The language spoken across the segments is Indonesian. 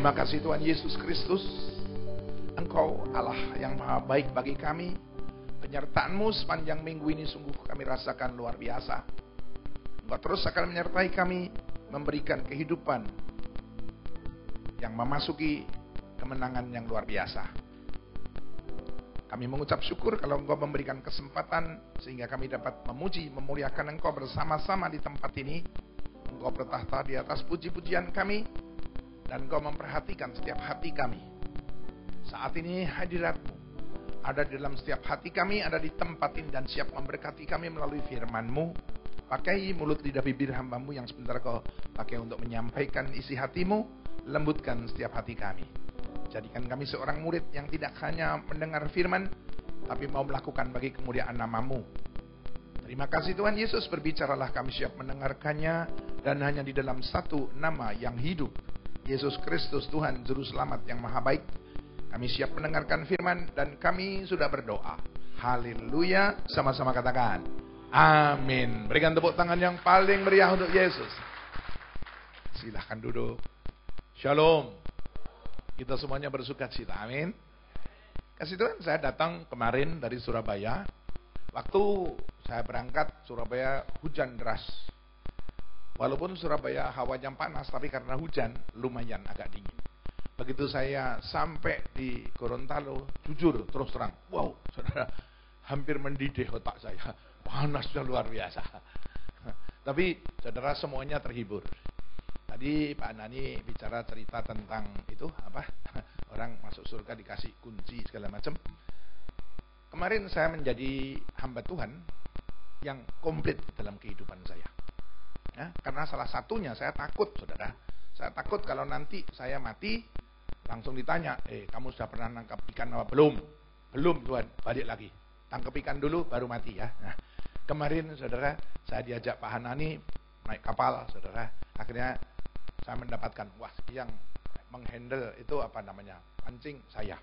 Terima kasih Tuhan Yesus Kristus. Engkau Allah yang maha baik bagi kami. Penyertaan-Mu sepanjang minggu ini sungguh kami rasakan luar biasa. Engkau terus akan menyertai kami, memberikan kehidupan yang memasuki kemenangan yang luar biasa. Kami mengucap syukur kalau Engkau memberikan kesempatan sehingga kami dapat memuji, memuliakan Engkau bersama-sama di tempat ini. Engkau bertahta di atas puji-pujian kami dan Engkau memperhatikan setiap hati kami. Saat ini hadirat-Mu ada di dalam setiap hati kami, ada di tempat ini dan siap memberkati kami melalui firman-Mu. Pakai mulut lidah bibir hamba-Mu yang sebentar Kau pakai untuk menyampaikan isi hati-Mu. Lembutkan setiap hati kami. Jadikan kami seorang murid yang tidak hanya mendengar firman, tapi mau melakukan bagi kemuliaan nama-Mu. Terima kasih Tuhan Yesus, berbicaralah kami siap mendengarkannya. Dan hanya di dalam satu nama yang hidup, Yesus Kristus Tuhan Juru Selamat yang maha baik, kami siap mendengarkan firman dan kami sudah berdoa. Haleluya. Sama-sama katakan amin. Berikan tepuk tangan yang paling meriah untuk Yesus. Silahkan duduk. Shalom. Kita semuanya bersuka cita. Amin. Kasih Tuhan, saya datang kemarin dari Surabaya. Waktu saya berangkat, Surabaya hujan deras. Walaupun Surabaya hawanya panas, tapi karena hujan lumayan agak dingin. Begitu saya sampai di Gorontalo, jujur terus terang, wow, saudara, hampir mendidih otak saya. Panasnya luar biasa. Tapi saudara semuanya terhibur. Tadi Pak Nani bicara cerita tentang itu apa? Orang masuk surga dikasih kunci segala macam. Kemarin saya menjadi hamba Tuhan yang komplit dalam kehidupan saya. Ya, karena salah satunya saya takut, saudara. Saya takut kalau nanti saya mati, langsung ditanya, kamu sudah pernah nangkap ikan apa belum? Belum Tuhan, balik lagi. Tangkap ikan dulu baru mati ya. Nah, kemarin saudara, saya diajak Pak Hanani naik kapal, saudara. Akhirnya saya mendapatkan, yang menghandle itu apa namanya? Pancing saya.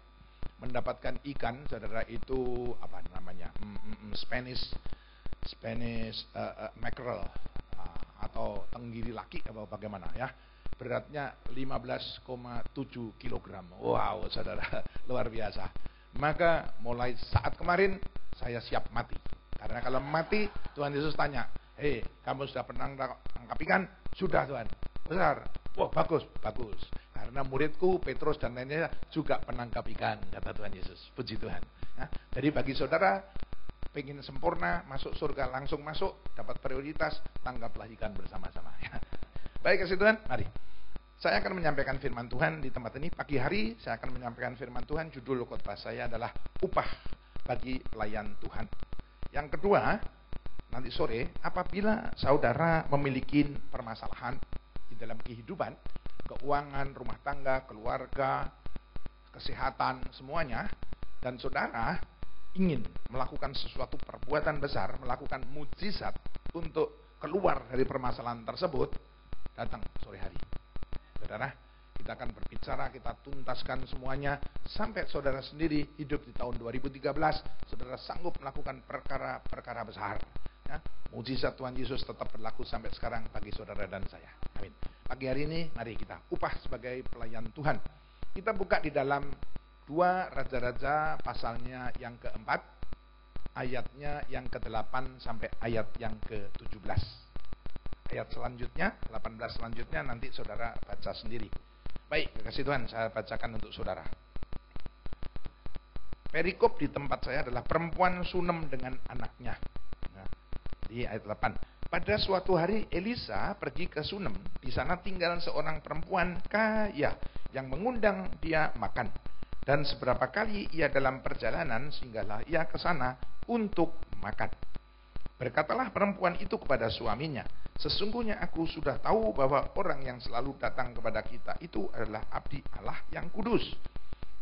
Mendapatkan ikan, saudara, itu apa namanya? Spanish mackerel. Atau tenggiri laki atau bagaimana ya. Beratnya 15,7 kg. Wow, saudara, luar biasa. Maka mulai saat kemarin saya siap mati. Karena kalau mati, Tuhan Yesus tanya, kamu sudah pernah tangkap ikan? Sudah Tuhan. Besar. Wah, bagus. Karena muridku Petrus dan lainnya juga penangkap ikan, kata Tuhan Yesus. Puji Tuhan. Ya, jadi bagi saudara pengen sempurna, masuk surga, langsung masuk, dapat prioritas, tangkaplah ikan bersama-sama. Ya. Baik, kasih Tuhan, mari. Saya akan menyampaikan firman Tuhan di tempat ini. Pagi hari saya akan menyampaikan firman Tuhan. Judul khotbah saya adalah upah bagi pelayan Tuhan. Yang kedua, nanti sore, apabila saudara memiliki permasalahan di dalam kehidupan, keuangan, rumah tangga, keluarga, kesehatan, semuanya, dan saudara ingin melakukan sesuatu perbuatan besar, melakukan mujizat untuk keluar dari permasalahan tersebut, datang sore hari. Saudara, kita akan berbicara, kita tuntaskan semuanya, sampai saudara sendiri hidup di tahun 2013, saudara sanggup melakukan perkara-perkara besar. Ya, mujizat Tuhan Yesus tetap berlaku sampai sekarang bagi saudara dan saya. Amin. Pagi hari ini, mari kita upah sebagai pelayan Tuhan. Kita buka di dalam 2 Raja-Raja pasalnya yang keempat, ayatnya yang ke-8 sampai ayat yang ke-17. Ayat selanjutnya, 18 selanjutnya nanti saudara baca sendiri. Baik, kasih Tuhan, saya bacakan untuk saudara. Perikop di tempat saya adalah perempuan Sunem dengan anaknya. Nah, di ayat 8. Pada suatu hari Elisa pergi ke Sunem. Di sana tinggal seorang perempuan kaya yang mengundang dia makan. Dan seberapa kali ia dalam perjalanan, singgahlah ia ke sana untuk makan. Berkatalah perempuan itu kepada suaminya, sesungguhnya aku sudah tahu bahwa orang yang selalu datang kepada kita itu adalah abdi Allah yang kudus.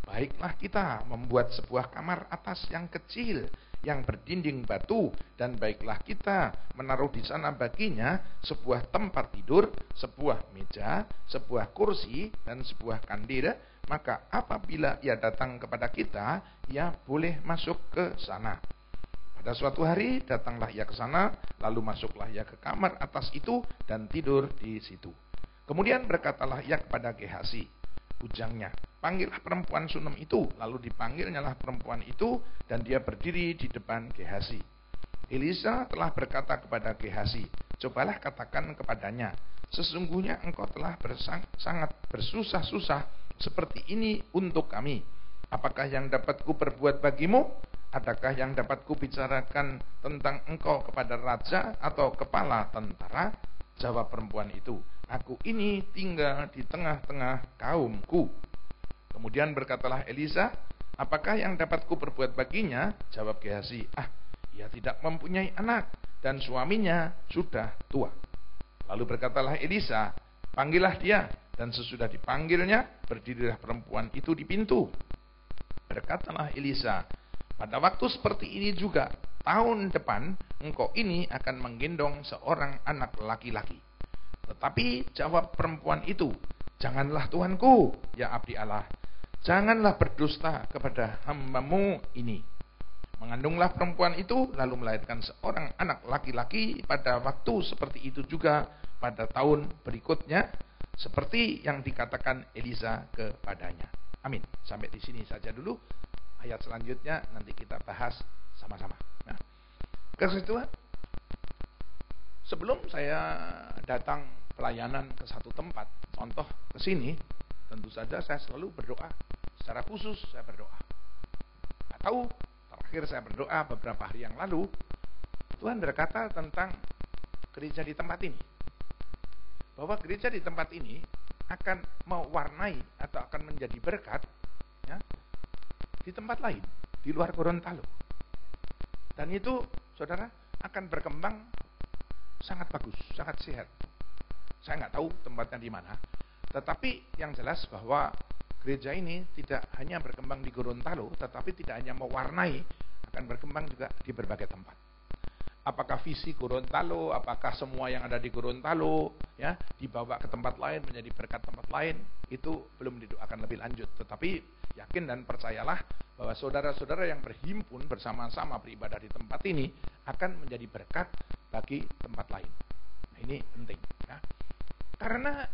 Baiklah kita membuat sebuah kamar atas yang kecil, yang berdinding batu, dan baiklah kita menaruh di sana baginya sebuah tempat tidur, sebuah meja, sebuah kursi, dan sebuah kandil. Maka apabila ia datang kepada kita, ia boleh masuk ke sana. Pada suatu hari datanglah ia ke sana, lalu masuklah ia ke kamar atas itu dan tidur di situ. Kemudian berkatalah ia kepada Gehasi, Ujangnya, panggillah perempuan Sunem itu. Lalu dipanggilnyalah perempuan itu, dan dia berdiri di depan Gehazi. Elisa telah berkata kepada Gehazi, cobalah katakan kepadanya, sesungguhnya engkau telah sangat bersusah-susah seperti ini untuk kami. Apakah yang dapat ku perbuat bagimu? Adakah yang dapat ku bicarakan tentang engkau kepada raja atau kepala tentara? Jawab perempuan itu, aku ini tinggal di tengah-tengah kaumku. Kemudian berkatalah Elisa, apakah yang dapat ku perbuat baginya? Jawab Gehazi, ia tidak mempunyai anak dan suaminya sudah tua. Lalu berkatalah Elisa, panggillah dia. Dan sesudah dipanggilnya, berdirilah perempuan itu di pintu. Berkatalah Elisa, pada waktu seperti ini juga, tahun depan engkau ini akan menggendong seorang anak laki-laki. Tetapi jawab perempuan itu, janganlah Tuanku, ya abdi Allah, janganlah berdusta kepada hambamu ini. Mengandunglah perempuan itu, lalu melahirkan seorang anak laki-laki pada waktu seperti itu juga pada tahun berikutnya, seperti yang dikatakan Elisa kepadanya. Amin. Sampai di sini saja dulu. Ayat selanjutnya nanti kita bahas sama-sama. Nah, kedua, sebelum saya datang pelayanan ke satu tempat, contoh ke sini, tentu saja saya selalu berdoa. Secara khusus saya berdoa. Atau terakhir saya berdoa beberapa hari yang lalu, Tuhan berkata tentang gereja di tempat ini. Bahwa gereja di tempat ini akan mewarnai atau akan menjadi berkat ya, di tempat lain, di luar Gorontalo. Dan itu, saudara, akan berkembang sangat bagus, sangat sehat. Saya nggak tahu tempatnya di mana, tetapi yang jelas bahwa gereja ini tidak hanya berkembang di Gorontalo, tetapi tidak hanya mewarnai, akan berkembang juga di berbagai tempat. Apakah visi Gorontalo, apakah semua yang ada di Gorontalo ya dibawa ke tempat lain menjadi berkat tempat lain, itu belum didoakan lebih lanjut. Tetapi yakin dan percayalah bahwa saudara-saudara yang berhimpun bersama-sama beribadah di tempat ini akan menjadi berkat bagi tempat lain. Nah, ini penting ya. Karena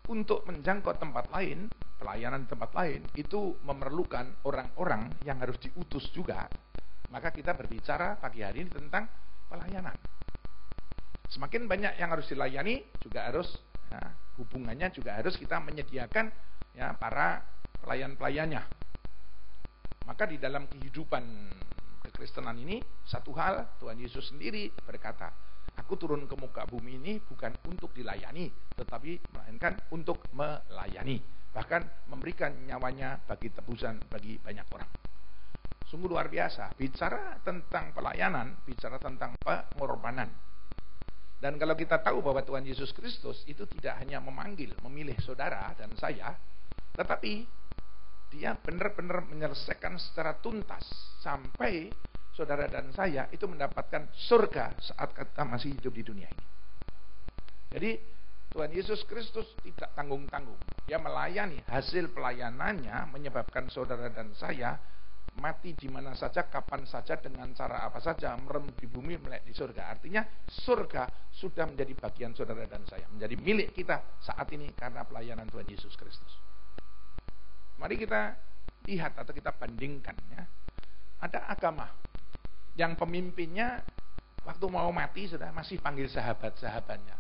untuk menjangkau tempat lain, pelayanan di tempat lain itu memerlukan orang-orang yang harus diutus juga. Maka kita berbicara pagi hari ini tentang pelayanan. Semakin banyak yang harus dilayani, juga harus ya, hubungannya juga harus kita menyediakan ya para pelayan-pelayannya. Maka di dalam kehidupan kekristenan ini, satu hal Tuhan Yesus sendiri berkata, aku turun ke muka bumi ini bukan untuk dilayani, tetapi melainkan untuk melayani. Bahkan memberikan nyawanya bagi tebusan bagi banyak orang. Sungguh luar biasa, bicara tentang pelayanan, bicara tentang pengorbanan. Dan kalau kita tahu bahwa Tuhan Yesus Kristus itu tidak hanya memanggil, memilih saudara dan saya, tetapi dia benar-benar menyelesaikan secara tuntas sampai saudara dan saya itu mendapatkan surga saat kita masih hidup di dunia ini. Jadi Tuhan Yesus Kristus tidak tanggung-tanggung. Dia melayani, hasil pelayanannya menyebabkan saudara dan saya mati di mana saja, kapan saja, dengan cara apa saja, merem di bumi, melek di surga. Artinya surga sudah menjadi bagian saudara dan saya, menjadi milik kita saat ini karena pelayanan Tuhan Yesus Kristus. Mari kita lihat atau kita bandingkan ya. Ada agama yang pemimpinnya waktu mau mati sudah masih panggil sahabat-sahabatnya.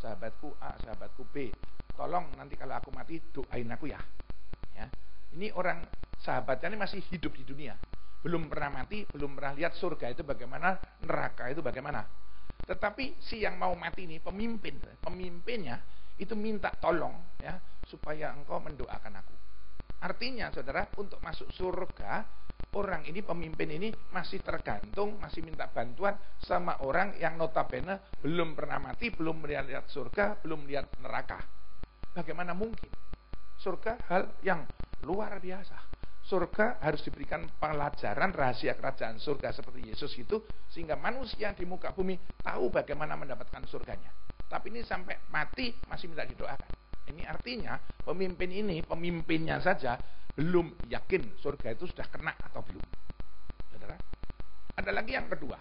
Sahabatku A, sahabatku B, tolong nanti kalau aku mati doain aku ya. Ini orang sahabatnya ini masih hidup di dunia, belum pernah mati, belum pernah lihat surga itu bagaimana, neraka itu bagaimana. Tetapi si yang mau mati ini pemimpinnya itu minta tolong ya supaya engkau mendoakan aku. Artinya saudara, untuk masuk surga orang ini, pemimpin ini masih tergantung, masih minta bantuan sama orang yang notabene belum pernah mati, belum melihat surga, belum melihat neraka. Bagaimana mungkin? Surga hal yang luar biasa. Surga harus diberikan pelajaran rahasia kerajaan surga seperti Yesus itu, sehingga manusia di muka bumi tahu bagaimana mendapatkan surganya. Tapi ini sampai mati masih minta didoakan. Ini artinya pemimpin ini, pemimpinnya saja belum yakin surga itu sudah kena atau belum. Saudara, ada lagi yang kedua,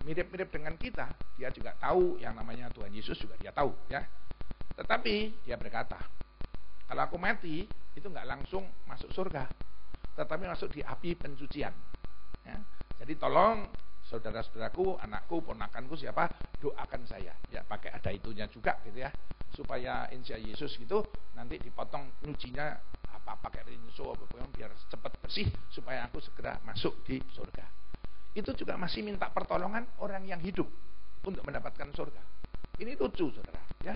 mirip-mirip dengan kita, dia juga tahu yang namanya Tuhan Yesus juga dia tahu ya. Tetapi dia berkata, Kalau aku mati, itu nggak langsung masuk surga, tetapi masuk di api pencucian. Ya. Jadi tolong saudara-saudaraku, anakku, ponakanku siapa, doakan saya. Ya pakai ada itunya juga gitu ya, supaya Injil Yesus gitu nanti dipotong nyucinya apa pakai rinso biar cepat bersih supaya aku segera masuk di surga. Itu juga masih minta pertolongan orang yang hidup untuk mendapatkan surga. Ini lucu saudara ya.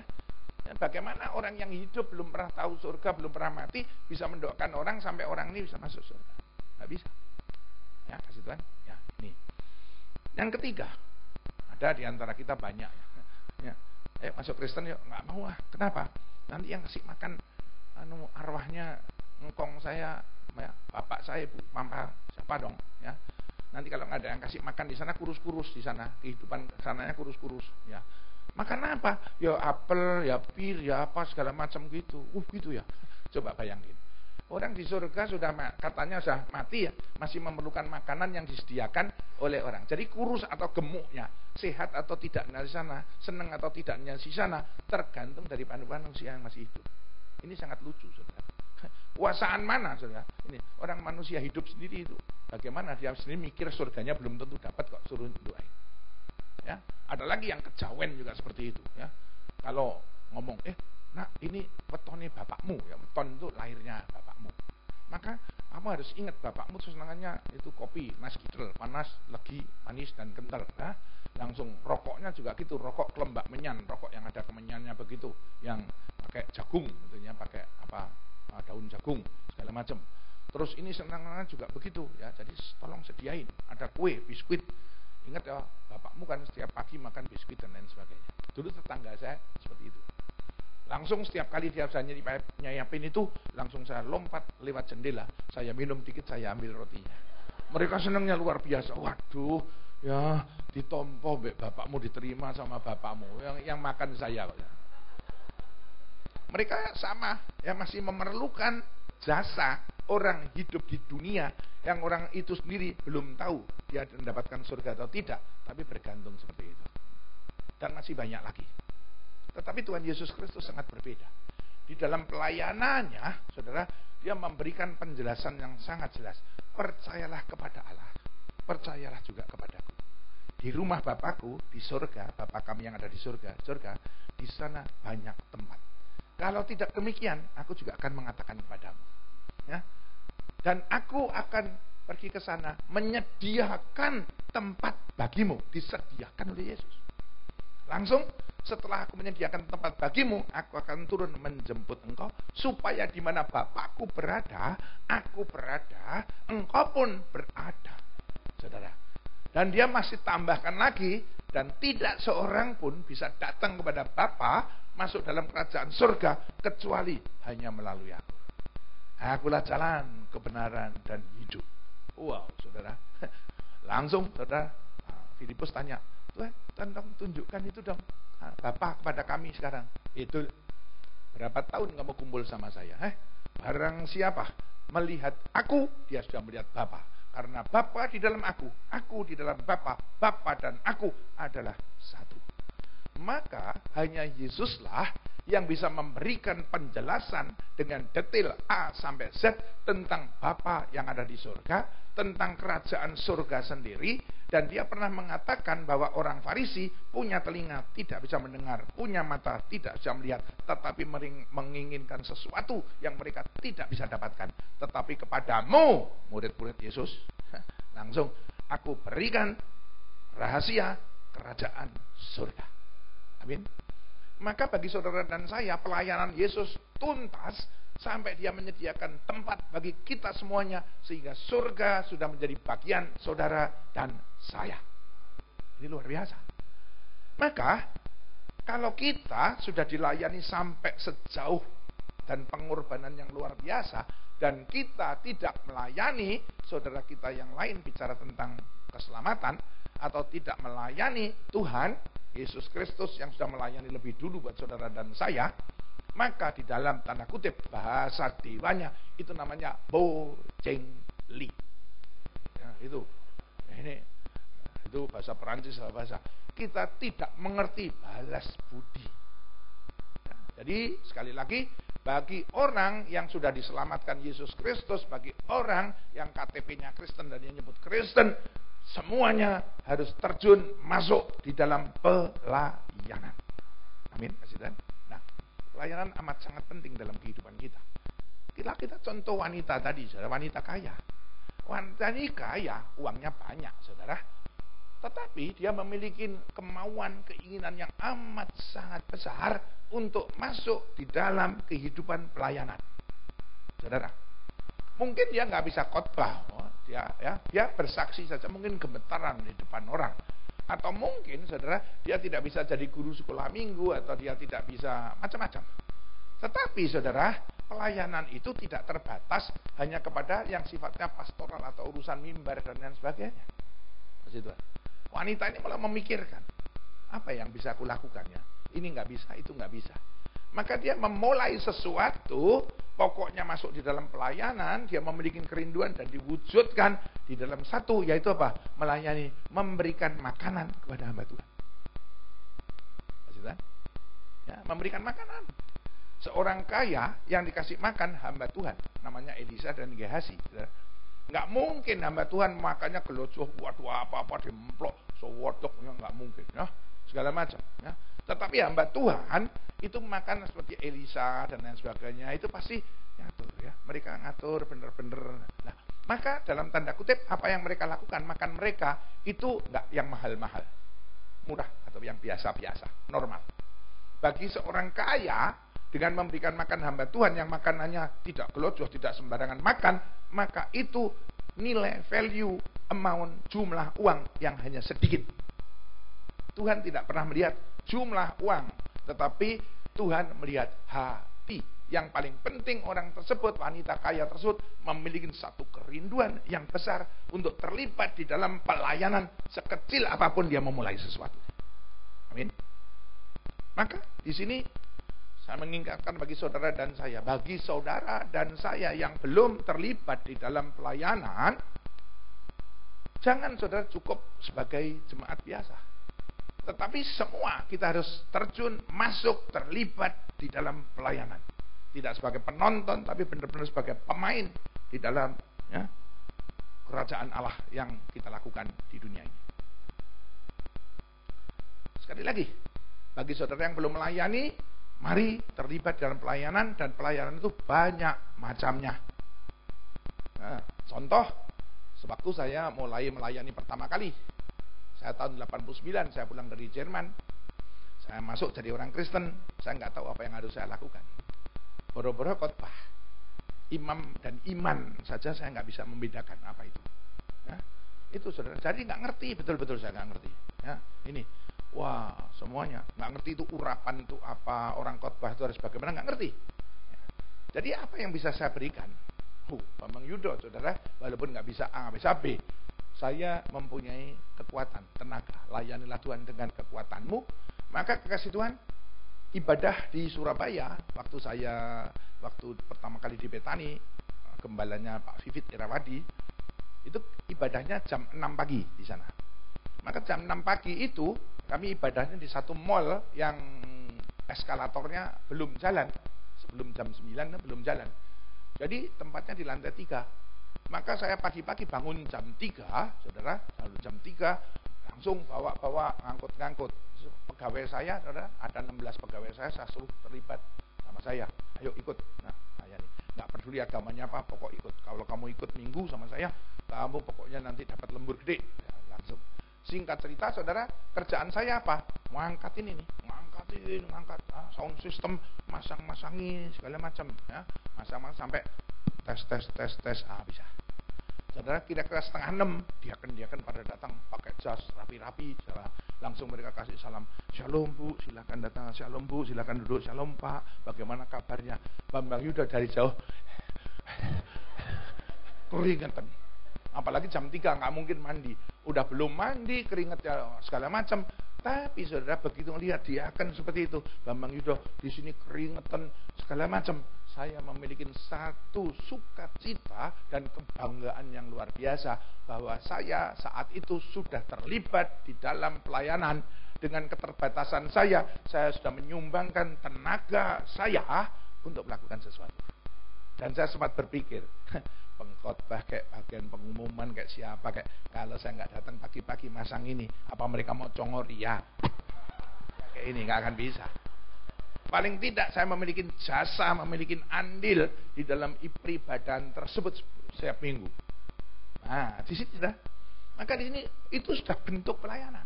Dan bagaimana orang yang hidup belum pernah tahu surga, belum pernah mati, bisa mendoakan orang sampai orang ini bisa masuk surga? Nggak bisa. Ya, kasih Tuhan. Ya, ini. Yang ketiga, ada di antara kita banyak. Ya, masuk Kristen yuk, nggak mau ah. Kenapa? Nanti yang kasih makan arwahnya engkong saya, ya, bapak saya, ibu, mama, siapa dong? Ya. Nanti kalau nggak ada yang kasih makan di sana kurus-kurus di sana, kehidupan sananya kurus-kurus. Ya. Makan apa? Ya apel, ya pir, ya apa segala macam gitu. Gitu ya. Coba bayangin. Orang di surga sudah katanya sudah mati ya, masih memerlukan makanan yang disediakan oleh orang. Jadi kurus atau gemuknya, sehat atau tidaknya di sana, senang atau tidaknya di sana, tergantung dari manusia yang masih hidup. Ini sangat lucu, saudara. Kuasaan mana, saudara? Ini orang manusia hidup sendiri itu, bagaimana dia sendiri mikir surganya belum tentu dapat kok, suruh doain. Ya, ada lagi yang kejawen juga seperti itu. Ya, kalau ngomong, nak ini wetone bapakmu, ya weton itu lahirnya bapakmu. Maka kamu harus ingat bapakmu senangannya itu kopi, mas kidel, panas, legi, manis dan kental. Ya. Langsung rokoknya juga gitu, rokok kelembak menyan, rokok yang ada kemenyannya begitu, yang pakai jagung, tentunya pakai apa daun jagung segala macam. Terus ini senangannya juga begitu, ya. Jadi tolong sediain, ada kue, biskuit. Ingat ya, bapakmu kan setiap pagi makan biskuit dan lain sebagainya. Dulu tetangga saya seperti itu. Langsung setiap kali dia saya nyayapin itu, langsung saya lompat lewat jendela, saya minum dikit, saya ambil rotinya. Mereka senangnya luar biasa. Waduh, ya ditompo bapakmu, diterima sama bapakmu, yang makan saya. Mereka sama, ya masih memerlukan jasa orang hidup di dunia, yang orang itu sendiri belum tahu dia mendapatkan surga atau tidak, tapi bergantung seperti itu. Dan masih banyak lagi. Tetapi Tuhan Yesus Kristus sangat berbeda. Di dalam pelayanannya, saudara, dia memberikan penjelasan yang sangat jelas. Percayalah kepada Allah, percayalah juga kepadaku. Di rumah Bapakku, di surga, Bapa kami yang ada di surga, di sana banyak tempat. Kalau tidak demikian, aku juga akan mengatakan kepadamu. Ya. Dan aku akan pergi ke sana, menyediakan tempat bagimu, disediakan oleh Yesus. Langsung setelah aku menyediakan tempat bagimu, aku akan turun menjemput engkau, supaya di mana Bapakku berada, aku berada, engkau pun berada. Saudara. Dan dia masih tambahkan lagi, dan tidak seorang pun bisa datang kepada Bapa, masuk dalam kerajaan surga, kecuali hanya melalui aku. Akulah jalan, kebenaran, dan hidup. Wow, saudara. Langsung, saudara, Filipus tanya, Tuhan dong, tunjukkan itu dong, Bapa kepada kami sekarang. Itu berapa tahun kamu kumpul sama saya? Barang siapa melihat aku, dia sudah melihat Bapa. Karena Bapa di dalam aku di dalam Bapa, Bapa dan aku adalah satu. Maka hanya Yesuslah yang bisa memberikan penjelasan dengan detail A sampai Z tentang Bapa yang ada di surga, tentang kerajaan surga sendiri. Dan dia pernah mengatakan bahwa orang Farisi punya telinga tidak bisa mendengar, punya mata tidak bisa melihat, tetapi menginginkan sesuatu yang mereka tidak bisa dapatkan. Tetapi kepadamu, murid-murid Yesus, langsung aku berikan rahasia kerajaan surga. Amin. Maka bagi saudara dan saya, pelayanan Yesus tuntas sampai dia menyediakan tempat bagi kita semuanya, sehingga surga sudah menjadi bagian saudara dan saya. Ini luar biasa. Maka kalau kita sudah dilayani sampai sejauh dan pengorbanan yang luar biasa, dan kita tidak melayani saudara kita yang lain bicara tentang keselamatan, atau tidak melayani Tuhan Yesus Kristus yang sudah melayani lebih dulu buat saudara dan saya, maka di dalam tanda kutip bahasa dewanya itu namanya bojengli. Ya, itu bahasa Perancis, bahasa kita tidak mengerti balas budi. Nah, jadi sekali lagi Bagi orang yang sudah diselamatkan Yesus Kristus, bagi orang yang KTP-nya Kristen dan dia nyebut Kristen, semuanya harus terjun masuk di dalam pelayanan. Amin. Kasih Tuhan. Nah, pelayanan amat sangat penting dalam kehidupan kita. Kita contoh wanita tadi, saudara, wanita kaya. Wanita ini kaya, uangnya banyak, saudara. Tetapi dia memiliki kemauan, keinginan yang amat sangat besar untuk masuk di dalam kehidupan pelayanan. Saudara, mungkin dia nggak bisa khotbah, dia bersaksi saja, mungkin gemetaran di depan orang. Atau mungkin, saudara, dia tidak bisa jadi guru sekolah minggu, atau dia tidak bisa macam-macam. Tetapi, saudara, pelayanan itu tidak terbatas hanya kepada yang sifatnya pastoral atau urusan mimbar dan lain sebagainya. Wanita ini malah memikirkan, apa yang bisa aku lakukan ya? Ini nggak bisa, itu nggak bisa. Maka dia memulai sesuatu, pokoknya masuk di dalam pelayanan, dia memiliki kerinduan dan diwujudkan di dalam satu, yaitu apa? Melayani, memberikan makanan kepada hamba Tuhan. Ya, memberikan makanan. Seorang kaya yang dikasih makan hamba Tuhan, namanya Elisa dan Gehazi. Nggak mungkin hamba Tuhan makannya gelojoh, waduh apa-apa dimplok, sewodoknya nggak mungkin, ya, segala macam. Ya. Tetapi hamba Tuhan itu makan seperti Elisa dan lain sebagainya, itu pasti ngatur, ya. Mereka ngatur bener-bener. Nah, maka dalam tanda kutip apa yang mereka lakukan, makan mereka itu nggak yang mahal-mahal, murah atau yang biasa-biasa, normal. Bagi seorang kaya, dengan memberikan makan hamba Tuhan yang makanannya tidak gelojoh, tidak sembarangan makan, maka itu nilai, value, amount, jumlah uang yang hanya sedikit. Tuhan tidak pernah melihat jumlah uang, tetapi Tuhan melihat hati. Yang paling penting orang tersebut, wanita kaya tersebut, memiliki satu kerinduan yang besar untuk terlibat di dalam pelayanan sekecil apapun dia memulai sesuatu. Amin. Maka di sini saya mengingatkan bagi saudara dan saya yang belum terlibat di dalam pelayanan, jangan saudara cukup sebagai jemaat biasa. Tetapi semua kita harus terjun, masuk, terlibat di dalam pelayanan. Tidak sebagai penonton, tapi benar-benar sebagai pemain di dalam, ya, kerajaan Allah yang kita lakukan di dunia ini. Sekali lagi, bagi saudara yang belum melayani, mari terlibat dalam pelayanan, dan pelayanan itu banyak macamnya. Nah, contoh, sewaktu saya mulai melayani pertama kali, saya tahun 89, saya pulang dari Jerman, saya masuk jadi orang Kristen, saya nggak tahu apa yang harus saya lakukan. Boro-boro khotbah, imam dan iman saja saya nggak bisa membedakan apa itu. Ya, itu saudara, jadi nggak ngerti, betul-betul saya nggak ngerti. Ya, ini. Wah, semuanya nggak ngerti itu urapan itu apa, orang khotbah itu harus bagaimana, nggak ngerti. Ya. Jadi apa yang bisa saya berikan? Bambang Yudo, saudara, walaupun nggak bisa A, nggak bisa B, saya mempunyai kekuatan, tenaga. Layanilah Tuhan dengan kekuatanmu. Maka kekasih Tuhan, ibadah di Surabaya, waktu pertama kali di Betani, gembalanya Pak Vivit Irawadi, itu ibadahnya jam 6 pagi di sana. Maka jam 6 pagi itu kami ibadahnya di satu mall yang eskalatornya belum jalan. Sebelum jam 9 belum jalan. Jadi tempatnya di lantai 3. Maka saya pagi-pagi bangun jam 3, saudara, lalu jam 3 langsung bawa ngangkut. Pegawai saya, saudara, ada 16 pegawai saya suruh terlibat sama saya. Ayo ikut. Nah, saya nih, nggak peduli agamanya apa, pokok ikut. Kalau kamu ikut minggu sama saya, kamu pokoknya nanti dapat lembur gede. Ya, langsung. Singkat cerita, saudara, kerjaan saya apa? Ngangkatin ini, ngangkat sound system, masang-masangi segala macam, ya, masang-masang sampai tes, bisa. Saudara, kira-kira 5:30 diaken pada datang pakai jas rapi-rapi, langsung mereka kasih salam, shalom Bu, silakan datang, shalom Bu, silakan duduk, shalom Pak, bagaimana kabarnya? Bambang Yuda dari jauh keringetan. Apalagi jam 3 nggak mungkin mandi. Udah belum mandi, keringet ya segala macam. Tapi saudara begitu lihat dia akan seperti itu. Bambang Yudo di sini keringetan segala macam. Saya memiliki satu sukacita dan kebanggaan yang luar biasa bahwa saya saat itu sudah terlibat di dalam pelayanan. Dengan keterbatasan saya sudah menyumbangkan tenaga saya untuk melakukan sesuatu. Dan saya sempat berpikir, pengkhotbah kayak bagian pengumuman kayak siapa, kayak kalau saya nggak datang pagi-pagi masang ini, apa mereka mau congor? Iya. Kayak ini nggak akan bisa. Paling tidak saya memiliki jasa, memiliki andil di dalam peribadahan tersebut setiap minggu. Nah, di sini sudah. Maka di sini itu sudah bentuk pelayanan.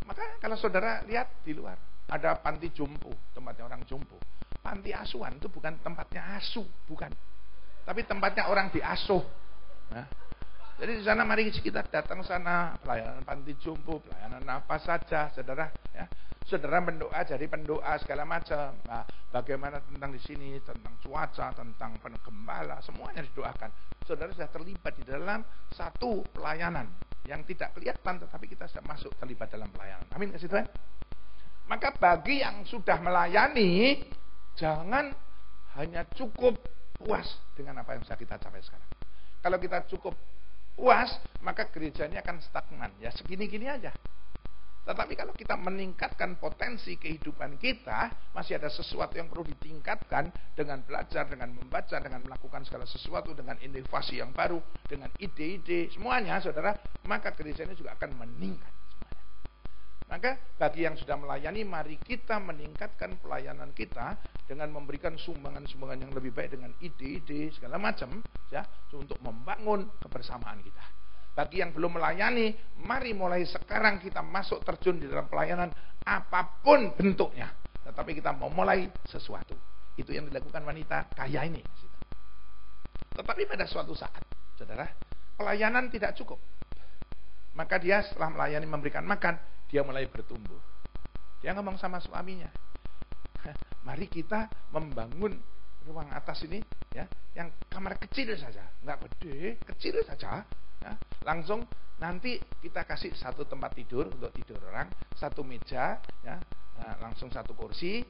Maka kalau saudara lihat di luar, ada panti jompo, tempatnya orang jompo. Panti asuhan itu bukan tempatnya asuh, bukan. Tapi tempatnya orang diasuh. Nah, jadi di sana mari kita datang sana, pelayanan panti jompo, pelayanan apa saja, saudara. Ya. Saudara mendoa jadi pendoa segala macam. Nah, bagaimana tentang di sini, tentang cuaca, tentang penggembala, semuanya didoakan. Saudara sudah terlibat di dalam satu pelayanan yang tidak kelihatan, tetapi kita sudah masuk terlibat dalam pelayanan. Amin, kasih Tuhan. Maka bagi yang sudah melayani, jangan hanya cukup puas dengan apa yang sudah kita capai sekarang. Kalau kita cukup puas, maka gerejanya akan stagnan. Ya segini-gini aja. Tetapi kalau kita meningkatkan potensi kehidupan kita, masih ada sesuatu yang perlu ditingkatkan dengan belajar, dengan membaca, dengan melakukan segala sesuatu, dengan inovasi yang baru, dengan ide-ide, semuanya saudara, maka gerejanya juga akan meningkat semuanya. Maka bagi yang sudah melayani, mari kita meningkatkan pelayanan kita dengan memberikan sumbangan-sumbangan yang lebih baik dengan ide-ide segala macam, ya, untuk membangun kebersamaan kita. Bagi yang belum melayani, mari mulai sekarang kita masuk terjun di dalam pelayanan apapun bentuknya. Tetapi kita mau mulai sesuatu. Itu yang dilakukan wanita kaya ini. Tetapi pada suatu saat, saudara, pelayanan tidak cukup. Maka dia setelah melayani memberikan makan, dia mulai bertumbuh. Dia ngomong sama suaminya, mari kita membangun ruang atas ini, ya, yang kamar kecil saja, nggak gede, kecil saja. Ya, langsung nanti kita kasih satu tempat tidur untuk tidur orang, satu meja, ya, nah, langsung satu kursi,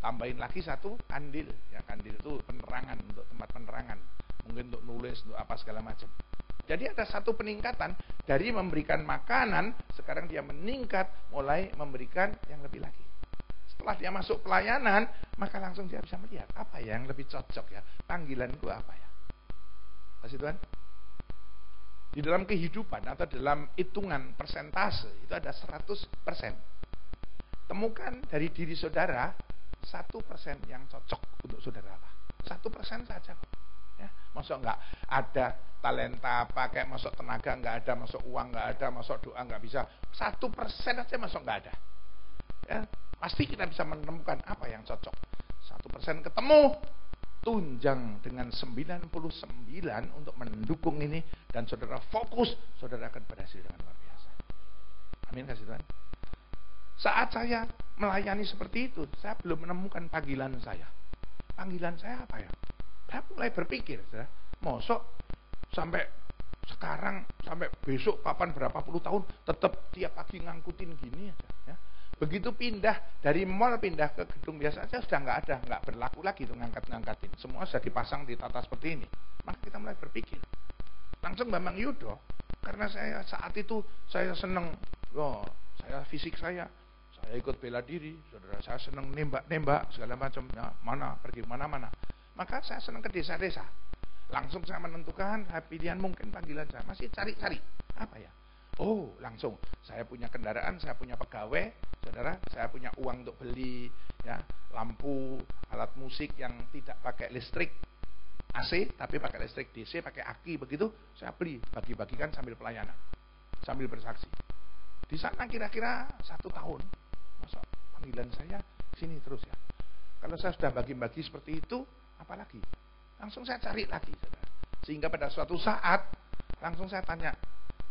tambahin lagi satu kandil, ya, kandil itu penerangan, untuk tempat penerangan, mungkin untuk nulis, untuk apa segala macam. Jadi ada satu peningkatan dari memberikan makanan, sekarang dia meningkat mulai memberikan yang lebih lagi. Setelah dia masuk pelayanan, maka langsung dia bisa melihat apa ya yang lebih cocok, ya, panggilanku apa ya. Kasih Tuhan. Di dalam kehidupan atau dalam hitungan persentase itu ada 100%. Temukan dari diri saudara 1% yang cocok untuk saudara apa. 1% saja kok. Ya, masuk enggak ada talenta apa, kayak masuk tenaga enggak ada, masuk uang enggak ada, masuk doa enggak bisa. 1% aja masuk enggak ada. Ya, pasti kita bisa menemukan apa yang cocok. 1% ketemu, tunjang dengan 99 untuk mendukung ini, dan saudara fokus, saudara akan berhasil dengan luar biasa. Amin, kasih Tuhan. Saat saya melayani seperti itu, saya belum menemukan panggilan saya. Panggilan saya apa ya? Saya mulai berpikir, mosok sampai sekarang, sampai besok kapan berapa puluh tahun tetap tiap pagi ngangkutin gini aja, ya. Begitu pindah dari mall, pindah ke gedung biasa aja sudah nggak ada, nggak berlaku lagi itu ngangkat-ngangkatin. Semua sudah dipasang di tata seperti ini. Maka kita mulai berpikir. Langsung Bambang Yudo, karena saya saat itu saya senang, saya fisik saya ikut bela diri, saudara, saya senang nembak segala macam, ya, mana pergi mana-mana. Maka saya senang ke desa-desa. Langsung saya menentukan pilihan mungkin panggilan saya. Masih cari-cari apa ya? Oh, langsung saya punya kendaraan, saya punya pegawai, saudara, saya punya uang untuk beli, ya, lampu, alat musik yang tidak pakai listrik AC, tapi pakai listrik DC, pakai aki, begitu saya beli, bagi-bagikan sambil pelayanan, sambil bersaksi. Di sana kira-kira 1 tahun, masa panggilan saya sini terus, ya. Kalau saya sudah bagi-bagi seperti itu, apalagi? Langsung saya cari lagi, saudara. Sehingga pada suatu saat langsung saya tanya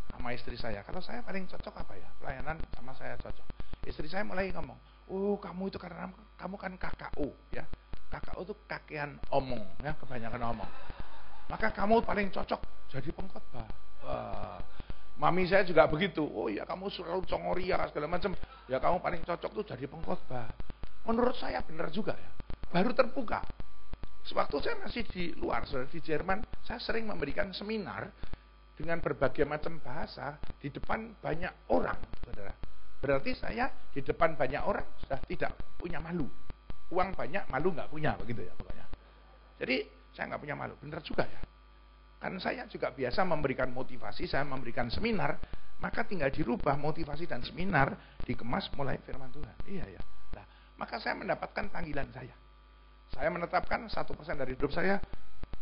sama istri saya, kalau saya paling cocok apa ya? Pelayanan sama saya cocok. Istri saya mulai ngomong, oh kamu itu karena kamu kan KKO, ya. KKO itu kakean omong, ya, kebanyakan omong. Maka kamu paling cocok jadi pengkhotbah. Mami saya juga begitu. Oh ya, kamu selalu congoria segala macam. Ya kamu paling cocok tuh jadi pengkhotbah. Menurut saya benar juga, ya. Baru terbuka. Sewaktu saya masih di luar, di Jerman, saya sering memberikan seminar dengan berbagai macam bahasa di depan banyak orang, saudara. Berarti saya di depan banyak orang sudah tidak punya malu. uang banyak, malu nggak punya, begitu ya pokoknya. Jadi saya nggak punya malu, benar juga ya. Kan saya juga biasa memberikan motivasi, saya memberikan seminar, maka tinggal dirubah motivasi dan seminar, dikemas mulai firman Tuhan. Iya ya. Nah, maka saya mendapatkan panggilan saya. Saya menetapkan 1% dari hidup saya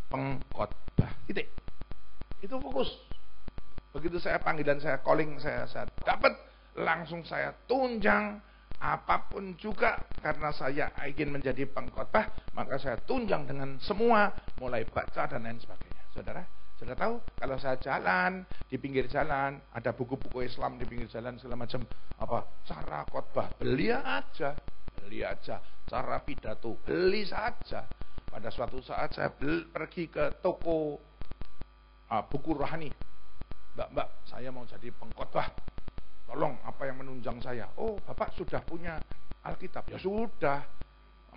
pengkhotbah. Titik. Itu fokus. Begitu saya panggilan, saya calling, saya dapat, langsung saya tunjang. Apapun juga, karena saya ingin menjadi pengkhotbah, maka saya tunjang dengan semua, mulai baca dan lain sebagainya. Saudara, sudah tahu kalau saya jalan di pinggir jalan, ada buku-buku Islam di pinggir jalan segala macam, apa cara khotbah, beli aja, cara pidato, beli saja. Pada suatu saat saya pergi ke toko buku rohani, Mbak, saya mau jadi pengkhotbah. Tolong, apa yang menunjang saya? Oh, Bapak sudah punya Alkitab. Ya sudah.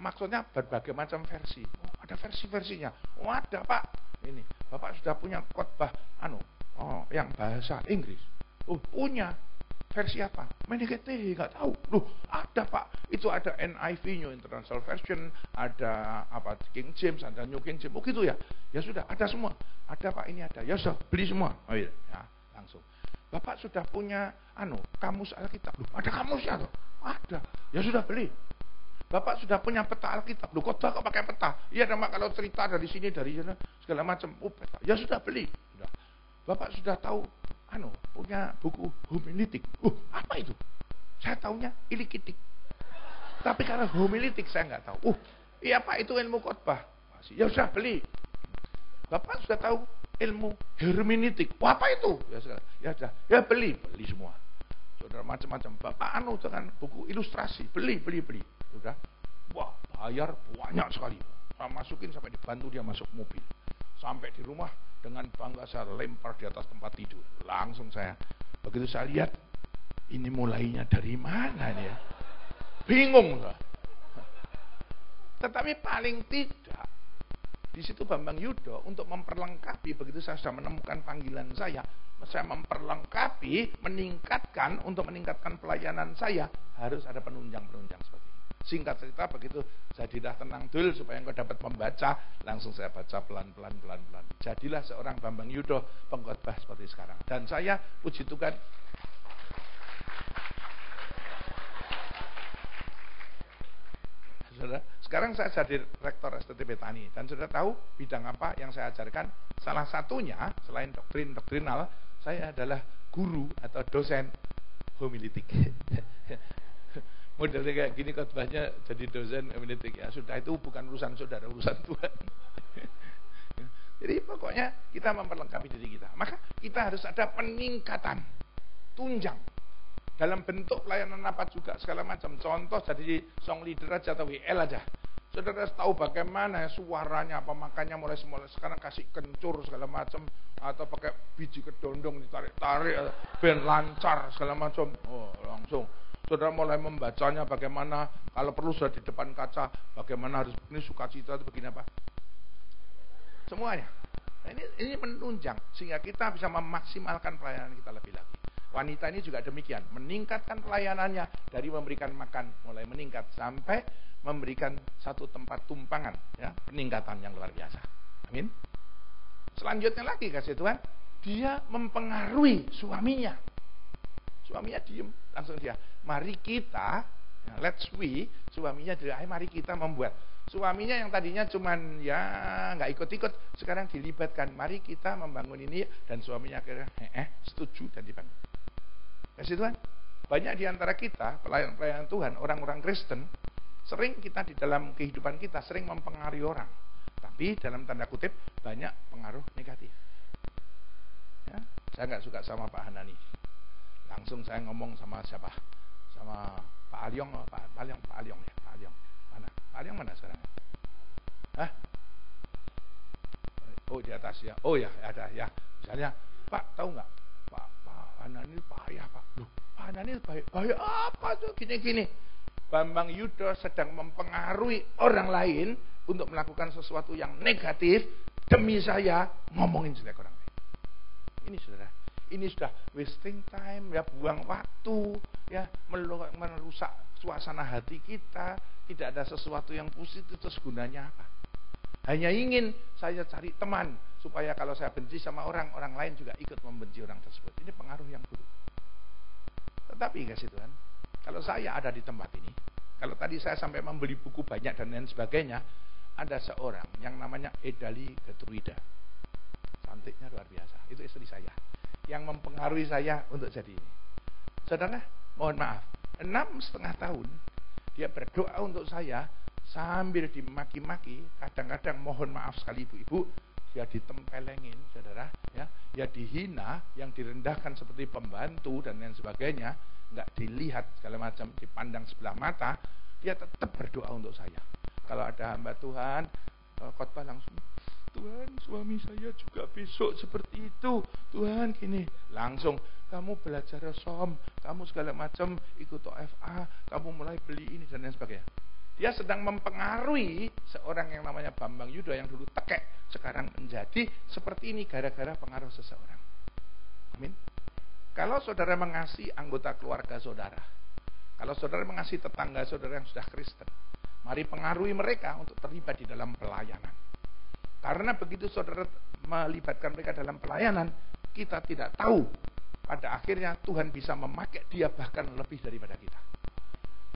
Maksudnya berbagai macam versi. Oh, ada versi-versinya. Oh, ada Pak. Ini, Bapak sudah punya khotbah yang bahasa Inggris. Oh, punya. Versi apa? Menegete, nggak tahu. Loh, ada Pak. Itu ada NIV, New International Version, ada King James, ada New King James. Oh, gitu ya. Ya sudah, ada semua. Ada Pak, ini ada. Ya sudah, beli semua. Oh iya, ya, langsung. Bapak sudah punya kamus Alkitab. Loh, ada kamusnya tuh? Ada. Ya sudah beli. Bapak sudah punya peta Alkitab. Loh, khotbah kok pakai peta? Iya, nama kalau cerita dari sini dari sana segala macam. Oh, peta. Ya sudah beli. Sudah. Bapak sudah tahu punya buku homiletik. Apa itu? Saya taunya ilikitik. Tapi karena homiletik saya nggak tahu. Iya Pak, itu ilmu khotbah. Ya sudah beli. Bapak sudah tahu ilmu hermeneutik. Apa itu? Ya beli semua. Saudara, macam-macam. Bapak dengan buku ilustrasi, beli. Sudah. Wah, bayar banyak sekali. Saya masukin sampai dibantu dia masuk mobil. Sampai di rumah dengan bangga saya lempar di atas tempat tidur. Langsung saya, begitu saya lihat, ini mulainya dari mana nih ya? Bingung lah. Tetapi paling tidak di situ Bambang Yudo untuk memperlengkapi, begitu saya sudah menemukan panggilan saya memperlengkapi, untuk meningkatkan pelayanan saya, harus ada penunjang-penunjang seperti ini. Singkat cerita, begitu saya tidak tenang dul supaya engkau dapat membaca, langsung saya baca pelan-pelan. Jadilah seorang Bambang Yudo pengkhotbah seperti sekarang. Dan saya, puji Tuhan, saudara, sekarang saya jadi rektor STTP Tani, dan sudah tahu bidang apa yang saya ajarkan. Salah satunya, selain doktrinal, saya adalah guru atau dosen homiletik. Modelnya kayak gini khotbahnya jadi dosen homiletik. Ya sudah, itu bukan urusan saudara, urusan Tuhan. Jadi pokoknya kita memperlengkapi diri kita. Maka kita harus ada peningkatan, tunjang. Dalam bentuk pelayanan apa juga, segala macam. Contoh jadi song leader aja atau WL aja. Saudara tahu bagaimana suaranya, apa makanya mulai sekarang kasih kencur segala macam, atau pakai biji kedondong ditarik-tarik, ben lancar segala macam. Oh, langsung. Saudara mulai membacanya bagaimana, kalau perlu sudah di depan kaca, bagaimana harus ini sukacita itu begini apa. Semuanya. Nah, ini menunjang sehingga kita bisa memaksimalkan pelayanan kita lebih lagi. Wanita ini juga demikian, meningkatkan pelayanannya dari memberikan makan mulai meningkat sampai memberikan satu tempat tumpangan, ya, peningkatan yang luar biasa. Amin. Selanjutnya lagi kasih Tuhan, dia mempengaruhi suaminya. Suaminya diem, langsung dia, mari kita, ya, let's we, suaminya dia, mari kita membuat. Suaminya yang tadinya cuman ya nggak ikut-ikut, sekarang dilibatkan. Mari kita membangun ini, dan suaminya akhirnya setuju dan dibangun. Kasih Tuhan, banyak di antara kita pelayan-pelayan Tuhan, orang-orang Kristen, sering kita di dalam kehidupan kita sering mempengaruhi orang, tapi dalam tanda kutip banyak pengaruh negatif. Ya, saya nggak suka sama Pak Hanani, langsung saya ngomong sama siapa? Sama Pak Alyong, Pak Alyong. Mana? Pak Alyong mana sekarang? Hah? Oh, di atas ya. Oh ya, ada ya. Misalnya, Pak tahu nggak? Pak Hanani bahaya Pak. Loh, Pak Hanani bahaya apa tuh? Gini. Bambang Yudo sedang mempengaruhi orang lain untuk melakukan sesuatu yang negatif demi saya ngomongin jelek orang lain. Ini saudara, ini sudah wasting time, ya buang waktu, ya merusak suasana hati kita, tidak ada sesuatu yang positif, terus gunanya apa? Hanya ingin saya cari teman, supaya kalau saya benci sama orang lain juga ikut membenci orang tersebut. Ini pengaruh yang buruk. Tetapi kasih Tuhan, kalau saya ada di tempat ini, kalau tadi saya sampai membeli buku banyak dan lain sebagainya, ada seorang yang namanya Edali Getruida. Cantiknya luar biasa. Itu istri saya yang mempengaruhi saya untuk jadi ini. Saudara, mohon maaf, 6,5 tahun dia berdoa untuk saya sambil dimaki-maki. Kadang-kadang mohon maaf sekali ibu-ibu, dia ditempelengin, saudara, ya dihina, yang direndahkan seperti pembantu dan lain sebagainya, nggak dilihat segala macam, dipandang sebelah mata. Dia tetap berdoa untuk saya. Kalau ada hamba Tuhan khotbah langsung, Tuhan, suami saya juga besok seperti itu. Tuhan, gini. Langsung, kamu belajar som, kamu segala macam, ikut OFA, kamu mulai beli ini dan lain sebagainya. Dia sedang mempengaruhi seorang yang namanya Bambang Yudo yang dulu tekek, sekarang menjadi seperti ini gara-gara pengaruh seseorang. Amin. Kalau saudara mengasihi anggota keluarga saudara, kalau saudara mengasihi tetangga saudara yang sudah Kristen, mari pengaruhi mereka untuk terlibat di dalam pelayanan. Karena begitu saudara melibatkan mereka dalam pelayanan, kita tidak tahu pada akhirnya Tuhan bisa memakai dia bahkan lebih daripada kita.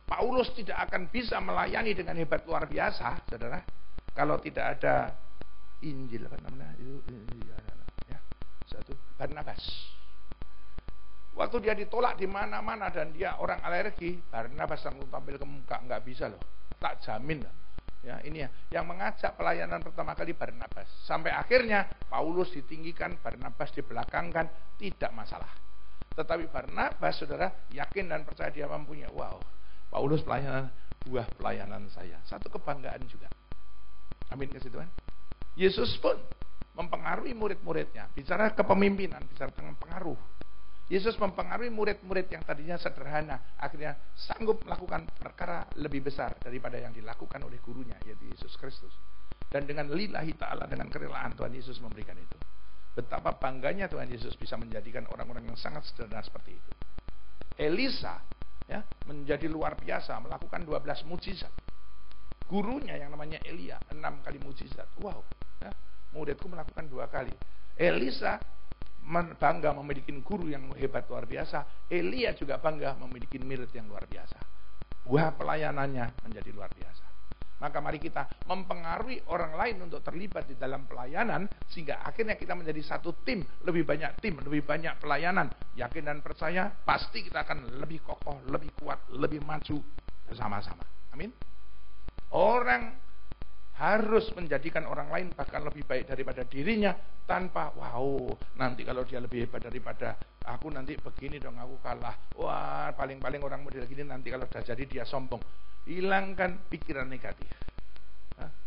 Paulus tidak akan bisa melayani dengan hebat luar biasa, saudara, kalau tidak ada Injil, apa namanya itu, ya, satu Barnabas. Waktu dia ditolak di mana-mana dan dia orang alergi, Barnabas langsung tampil ke muka, nggak bisa loh, tak jamin loh. Ya, ini ya, yang mengajak pelayanan pertama kali Barnabas. Sampai akhirnya Paulus ditinggikan, Barnabas dibelakangkan, tidak masalah. Tetapi Barnabas, saudara, yakin dan percaya dia mampunya. Wow, Paulus pelayanan, buah pelayanan saya. Satu kebanggaan juga. Amin, kasih Tuhan. Yesus pun mempengaruhi murid-muridnya. Bicara kepemimpinan, bicara tentang pengaruh. Yesus mempengaruhi murid-murid yang tadinya sederhana, akhirnya sanggup melakukan perkara lebih besar daripada yang dilakukan oleh gurunya, yaitu Yesus Kristus. Dan dengan lillahi ta'ala, dengan kerelaan Tuhan Yesus memberikan itu. Betapa bangganya Tuhan Yesus bisa menjadikan orang-orang yang sangat sederhana seperti itu. Elisa, ya, menjadi luar biasa, melakukan 12 mujizat. Gurunya yang namanya Elia, 6 kali mujizat. Wow, ya, muridku melakukan 2 kali. Elisa bangga memiliki guru yang hebat luar biasa. Elia juga bangga memiliki murid yang luar biasa. Buah pelayanannya menjadi luar biasa. Maka mari kita mempengaruhi orang lain untuk terlibat di dalam pelayanan, sehingga akhirnya kita menjadi satu tim, lebih banyak tim, lebih banyak pelayanan. Yakin dan percaya, pasti kita akan lebih kokoh, lebih kuat, lebih maju bersama-sama. Amin. Orang harus menjadikan orang lain bahkan lebih baik daripada dirinya, tanpa wow, nanti kalau dia lebih hebat daripada aku nanti begini dong, aku kalah. Wah, paling-paling orang model gini nanti kalau sudah jadi dia sombong. Hilangkan pikiran negatif.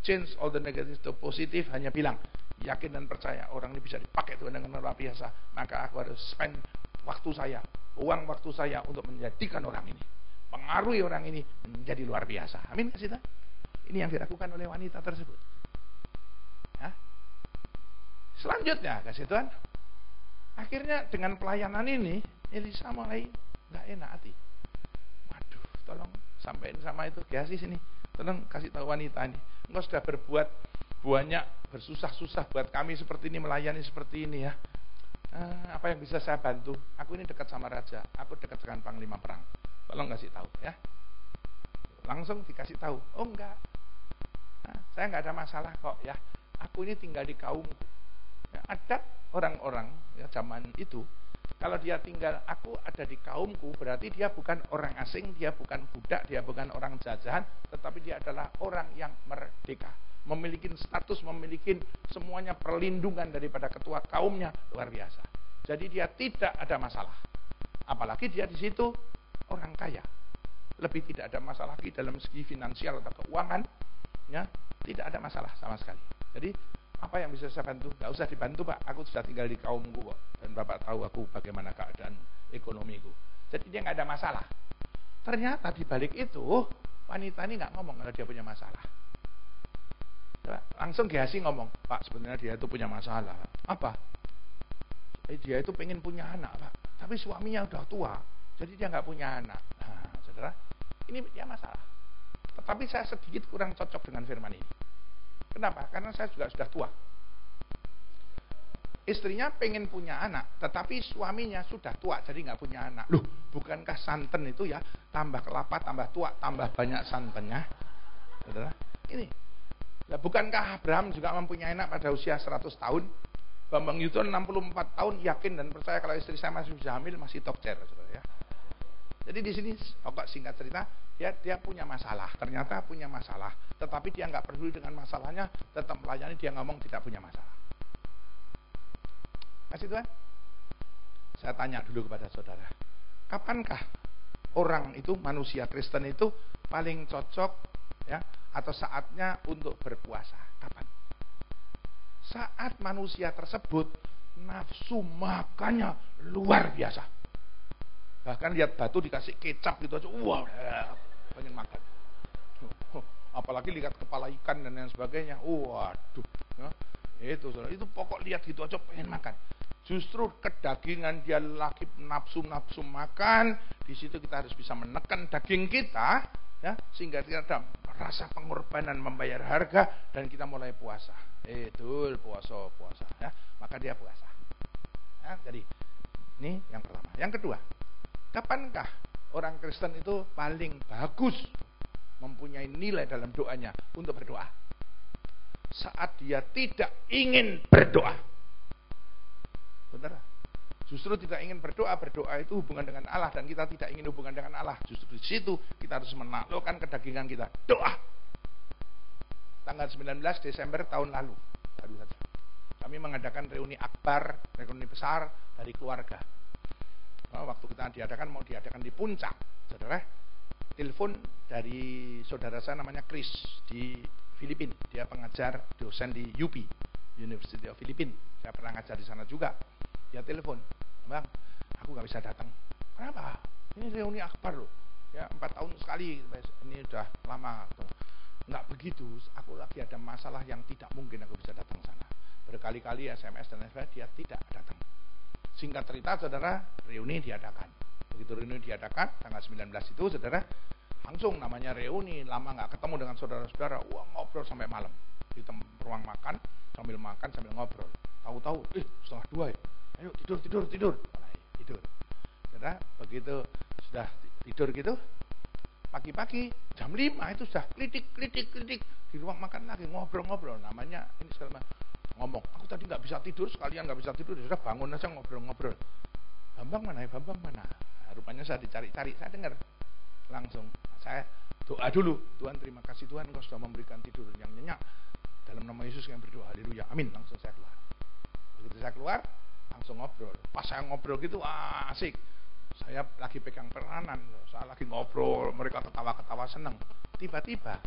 Change all the negative to positive. Hanya bilang, yakin dan percaya orang ini bisa dipakai Tuhan dengan luar biasa. Maka aku harus spend waktu saya, uang waktu saya untuk menjadikan orang ini, pengaruhi orang ini menjadi luar biasa. Amin, kasih Tuhan. Ini yang dilakukan oleh wanita tersebut. Ya. Selanjutnya, kasih Tuhan, akhirnya dengan pelayanan ini, Elisa mulai nggak enak hati. Waduh, tolong sampaikan sama itu Gehasi sini, tolong kasih tahu wanita ini, engkau sudah berbuat banyak, bersusah-susah buat kami seperti ini, melayani seperti ini ya. Apa yang bisa saya bantu? Aku ini dekat sama raja, aku dekat dengan panglima perang. Tolong kasih tahu ya. Langsung dikasih tahu. Oh enggak, saya nggak ada masalah kok ya. Aku ini tinggal di kaumku. Ya, adat orang-orang ya zaman itu, kalau dia tinggal, aku ada di kaumku, berarti dia bukan orang asing, dia bukan budak, dia bukan orang jajahan, tetapi dia adalah orang yang merdeka, memiliki status, memiliki semuanya perlindungan daripada ketua kaumnya, luar biasa. Jadi dia tidak ada masalah. Apalagi dia di situ orang kaya. Lebih tidak ada masalah lagi dalam segi finansial atau keuangan, ya, tidak ada masalah sama sekali. Jadi apa yang bisa saya bantu? Gak usah dibantu Pak, aku sudah tinggal di kaumku kok, dan Bapak tahu aku bagaimana keadaan ekonomiku. Jadi dia nggak ada masalah. Ternyata di balik itu wanita ini nggak ngomong kalau dia punya masalah. Langsung Gehasi ngomong, Pak sebenarnya dia itu punya masalah. Apa? Dia itu pengen punya anak, Pak. Tapi suaminya udah tua, jadi dia nggak punya anak. Nah, saudara, ini dia masalah. Tetapi saya sedikit kurang cocok dengan firman ini. Kenapa? Karena saya juga sudah tua. Istrinya pengen punya anak, tetapi suaminya sudah tua, jadi nggak punya anak. Loh, bukankah santen itu ya, tambah kelapa, tambah tua, tambah banyak santennya? Saudara, ini. Nah, bukankah Abraham juga mempunyai anak pada usia 100 tahun? Bambang Yudho 64 tahun, yakin dan percaya kalau istri saya masih bisa hamil, masih top chair, saudara ya. Jadi di sini, pokok singkat cerita, dia punya masalah, ternyata punya masalah, tetapi dia nggak peduli dengan masalahnya, tetap melayani, dia ngomong tidak punya masalah. Kasih Tuhan. Saya tanya dulu kepada saudara, kapankah orang itu, manusia Kristen itu paling cocok ya, atau saatnya untuk berpuasa? Kapan? Saat manusia tersebut nafsu makannya luar biasa. Bahkan lihat batu dikasih kecap gitu aja, wah, pengen makan. Apalagi lihat kepala ikan dan lain sebagainya, waduh, ya, itu pokok lihat gitu aja pengen makan. Justru kedagingan dia lagi nafsu makan, di situ kita harus bisa menekan daging kita, ya, sehingga kita ada rasa pengorbanan membayar harga dan kita mulai puasa. Itu puasa, ya, maka dia puasa. Ya, jadi ini yang pertama. Yang kedua, kapankah orang Kristen itu paling bagus mempunyai nilai dalam doanya untuk berdoa? Saat dia tidak ingin berdoa. Saudara, justru tidak ingin berdoa itu hubungan dengan Allah, dan kita tidak ingin hubungan dengan Allah. Justru di situ kita harus menaklukkan kedagingan kita. Doa. Tanggal 19 Desember tahun lalu, baru saja, kami mengadakan reuni akbar, reuni besar dari keluarga. Waktu kita mau diadakan di puncak, saudara, telepon dari saudara saya namanya Chris di Filipina. Dia pengajar dosen di UP, University of Philippines. Saya pernah ngajar di sana juga. Dia telepon, Bang, aku nggak bisa datang. Kenapa? Ini reuni akbar loh. Ya, 4 tahun sekali. Ini udah lama. Nggak begitu. Aku lagi ada masalah yang tidak mungkin aku bisa datang sana. Berkali-kali SMS dan lain sebagainya, dia tidak datang. Singkat cerita, saudara, reuni diadakan. Begitu reuni diadakan, tanggal 19 itu, saudara, langsung namanya reuni. Lama nggak ketemu dengan saudara-saudara. Wah, ngobrol sampai malam. Di ruang makan, sambil ngobrol. Tahu-tahu, 1:30 ya. Ayo tidur. Mulai tidur. Saudara, begitu sudah tidur gitu, pagi-pagi jam 5 itu sudah klitik di ruang makan lagi ngobrol. Namanya ini segala ngomong. Aku tadi nggak bisa tidur, sekalian nggak bisa tidur, sudah bangun aja ngobrol. Bambang mana? Nah, rupanya saya dicari-cari, saya dengar. Langsung saya doa dulu. Tuhan, terima kasih Tuhan, Engkau sudah memberikan tidur yang nyenyak. Dalam nama Yesus yang berdoa, haleluya, amin. Langsung saya keluar. Begitu saya keluar, langsung ngobrol. Pas saya ngobrol gitu, asik. Saya lagi pegang peranan, saya lagi ngobrol, mereka ketawa-ketawa seneng. Tiba-tiba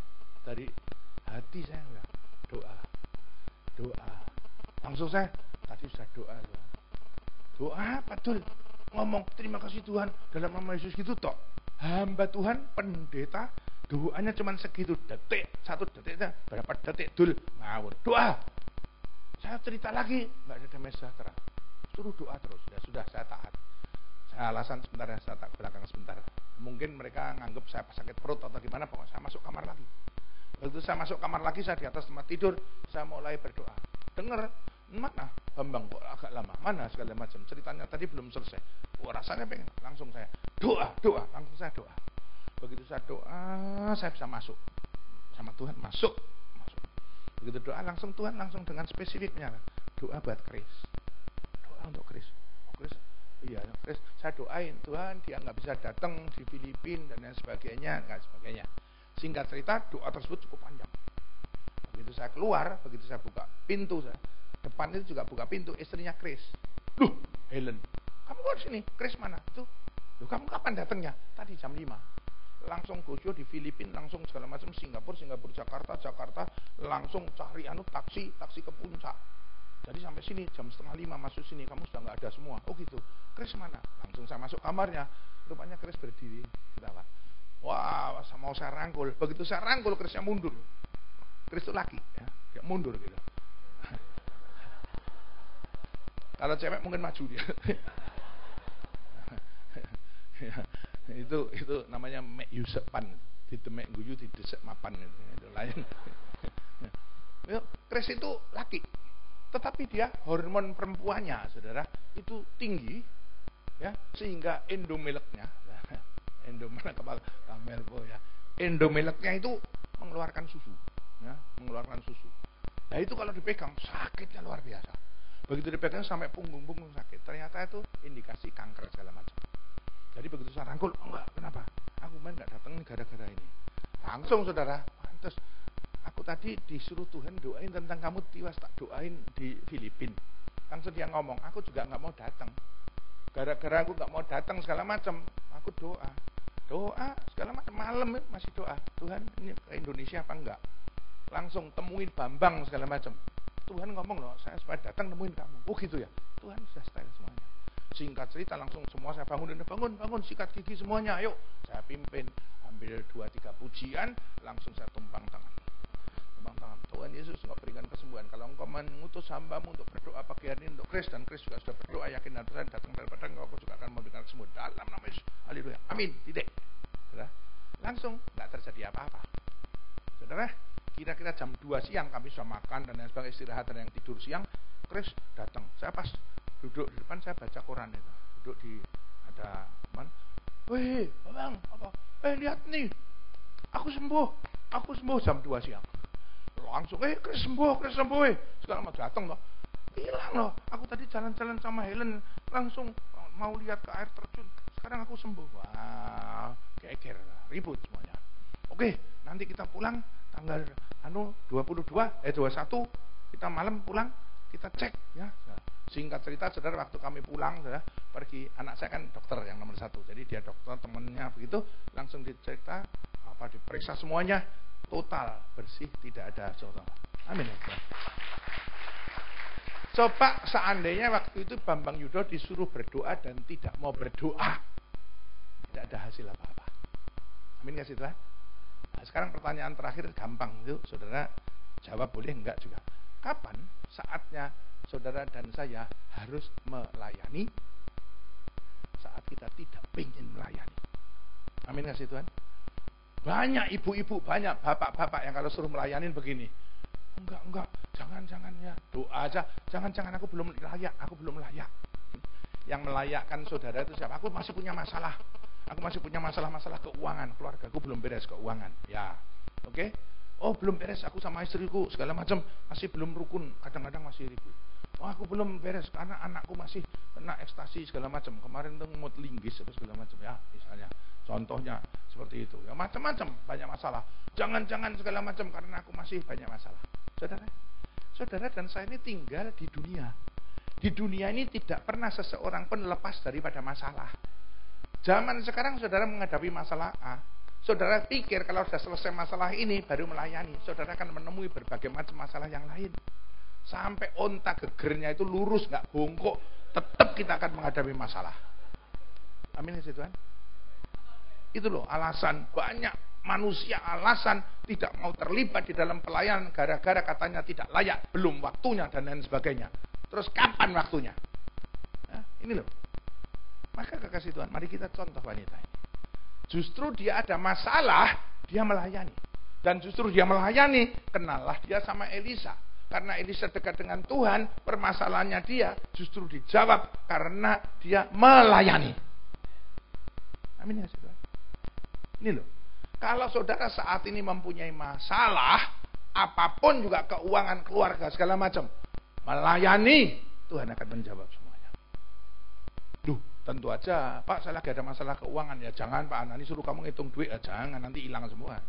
dari hati saya bilang, doa. Langsung saya tadi sudah doa apa Dul? Ngomong terima kasih Tuhan dalam nama Yesus gitu toh. Hamba Tuhan pendeta doanya cuma segitu detik, 1 detiknya berapa detik Dul ngawur doa. Saya cerita lagi, nggak ada damai sejahtera. Suruh doa terus. Ya sudah, saya taat. Saya alasan sebentar ya, saya tak belakang sebentar. Mungkin mereka nganggap saya sakit perut atau gimana, pokoknya saya masuk kamar lagi. Begitu saya masuk kamar lagi, saya di atas tempat tidur, saya mulai berdoa. Dengar, mana Bambang kok agak lama, mana segala macam ceritanya tadi belum selesai. Rasanya pengen, langsung saya doa, langsung saya doa. Begitu saya doa, saya bisa masuk sama Tuhan, masuk. Begitu doa langsung Tuhan langsung dengan spesifiknya, doa buat Chris, doa untuk Chris. Iya, Chris, saya doain Tuhan dia nggak bisa datang di Filipina dan lain sebagainya. Singkat cerita, doa tersebut cukup panjang. Begitu saya keluar, begitu saya buka pintu, depan itu juga buka pintu, istrinya Chris. Loh, Helen, kamu kok di sini? Chris mana? Itu, loh kamu kapan datangnya? Tadi jam 5. Langsung gojo di Filipina, langsung segala macam Singapura, Jakarta, langsung cari taksi ke puncak. Jadi sampai sini jam 4:30 masuk sini, kamu sudah nggak ada semua. Oh gitu. Chris mana? Langsung saya masuk kamarnya. Rupanya Chris berdiri. Ketawa. Wah, mau saya rangkul. Begitu saya rangkul, Chrisnya mundur. Chris itu laki, ya, dia mundur gitu. Kalau cewek mungkin maju dia. itu namanya mek yusepan, didemek guyu didesek mapan itu lain. Kris itu laki, tetapi dia hormon perempuannya, saudara, itu tinggi, ya, sehingga endomeleknya, endomeleknya itu mengeluarkan susu, ya, mengeluarkan susu. Nah itu kalau dipegang sakitnya luar biasa. Begitu dipegang sampai punggung sakit. Ternyata itu indikasi kanker segala macam. Jadi begitu saya rangkul, enggak, kenapa? Aku main enggak datang gara-gara ini. Langsung saudara, pantes. Aku tadi disuruh Tuhan doain tentang kamu tiwas, tak doain di Filipina. Langsung dia ngomong, aku juga enggak mau datang. Gara-gara aku enggak mau datang segala macam, aku doa segala macam, malam masih doa. Tuhan, ini ke Indonesia apa enggak? Langsung temuin Bambang segala macam. Tuhan ngomong loh, saya supaya datang nemuin kamu. Oh gitu ya. Tuhan sudah style semuanya. Singkat cerita langsung semua saya bangun, sikat gigi semuanya. Ayo, saya pimpin, ambil 2-3 pujian, langsung saya tumpang tangan. Tuhan Yesus engkau berikan kesembuhan. Kalau engkau mengutus hambamu untuk berdoa pagi hari ini untuk Kris, dan Kris juga sudah berdoa, yakin dan Tuhan datang daripada engkau juga akan memberikan kesembuhan dalam nama Yesus. Haleluya. Amin. Tidak. Saudara, langsung tidak terjadi apa-apa. Saudara, kira-kira jam 2 siang kami sudah makan dan lain sebagainya, istirahat dan yang tidur siang, Kris datang. Saya pas duduk di depan, saya baca koran itu. Duduk di ada teman. Weh, Bang, apa? Lihat nih. Aku sembuh jam 2 siang. Langsung, Kris sembuh. Sekarang mau datang loh. Hilang loh. Aku tadi jalan-jalan sama Helen, langsung mau lihat ke air terjun. Sekarang aku sembuh. Wah, geger, ribut semuanya. Oke, nanti kita pulang tanggal 21 kita malam pulang, kita cek ya. Singkat cerita, saudara, waktu kami pulang, saudara, pergi, anak saya kan dokter yang nomor 1, jadi dia dokter, temennya begitu, langsung dicerita, diperiksa semuanya, total bersih, tidak ada saudara. Amin. Coba seandainya waktu itu Bambang Yudo disuruh berdoa dan tidak mau berdoa, tidak ada hasil apa-apa. Amin kasih Tuhan. Nah, sekarang pertanyaan terakhir gampang itu, saudara jawab boleh enggak juga. Kapan saatnya saudara dan saya harus melayani saat kita tidak ingin melayani? Amin kasih Tuhan. Banyak ibu-ibu, banyak bapak-bapak yang kalau suruh melayanin begini. Enggak, jangan ya, doa aja. Jangan aku belum layak. Yang melayakkan saudara itu siapa? Aku masih punya masalah. Aku masih punya masalah keuangan, keluargaku belum beres keuangan. Ya, oke. Oh, belum beres aku sama istriku, segala macam, masih belum rukun, kadang-kadang masih ribut. Oh, aku belum beres karena anakku masih kena ekstasi segala macam. Kemarin tuh mood linggis atau segala macam ya, misalnya. Contohnya seperti itu. Ya, macam-macam, banyak masalah. Jangan segala macam karena aku masih banyak masalah. Saudara dan saya ini tinggal di dunia. Di dunia ini tidak pernah seseorang pun lepas daripada masalah. Zaman sekarang saudara menghadapi masalah A, saudara pikir kalau sudah selesai masalah ini baru melayani, saudara akan menemui berbagai macam masalah yang lain. Sampai onta gegernya itu lurus, nggak bongkok, tetap kita akan menghadapi masalah. Amin ya Tuhan. Itu loh alasan banyak manusia alasan tidak mau terlibat di dalam pelayanan gara-gara katanya tidak layak, belum waktunya dan lain sebagainya. Terus kapan waktunya? Nah, ini loh. Maka kekasih Tuhan, mari kita contoh wanita ini. Justru dia ada masalah, dia melayani. Dan justru dia melayani, kenallah dia sama Elisa. Karena Elisa dekat dengan Tuhan, permasalahannya dia justru dijawab karena dia melayani. Amin ya Tuhan. Ini loh. Kalau saudara saat ini mempunyai masalah, apapun juga keuangan keluarga segala macam, melayani, Tuhan akan menjawab semuanya. Tentu aja, Pak, saya lagi ada masalah keuangan. Ya jangan Pak, nanti suruh kamu ngitung duit, jangan, nanti hilang semua.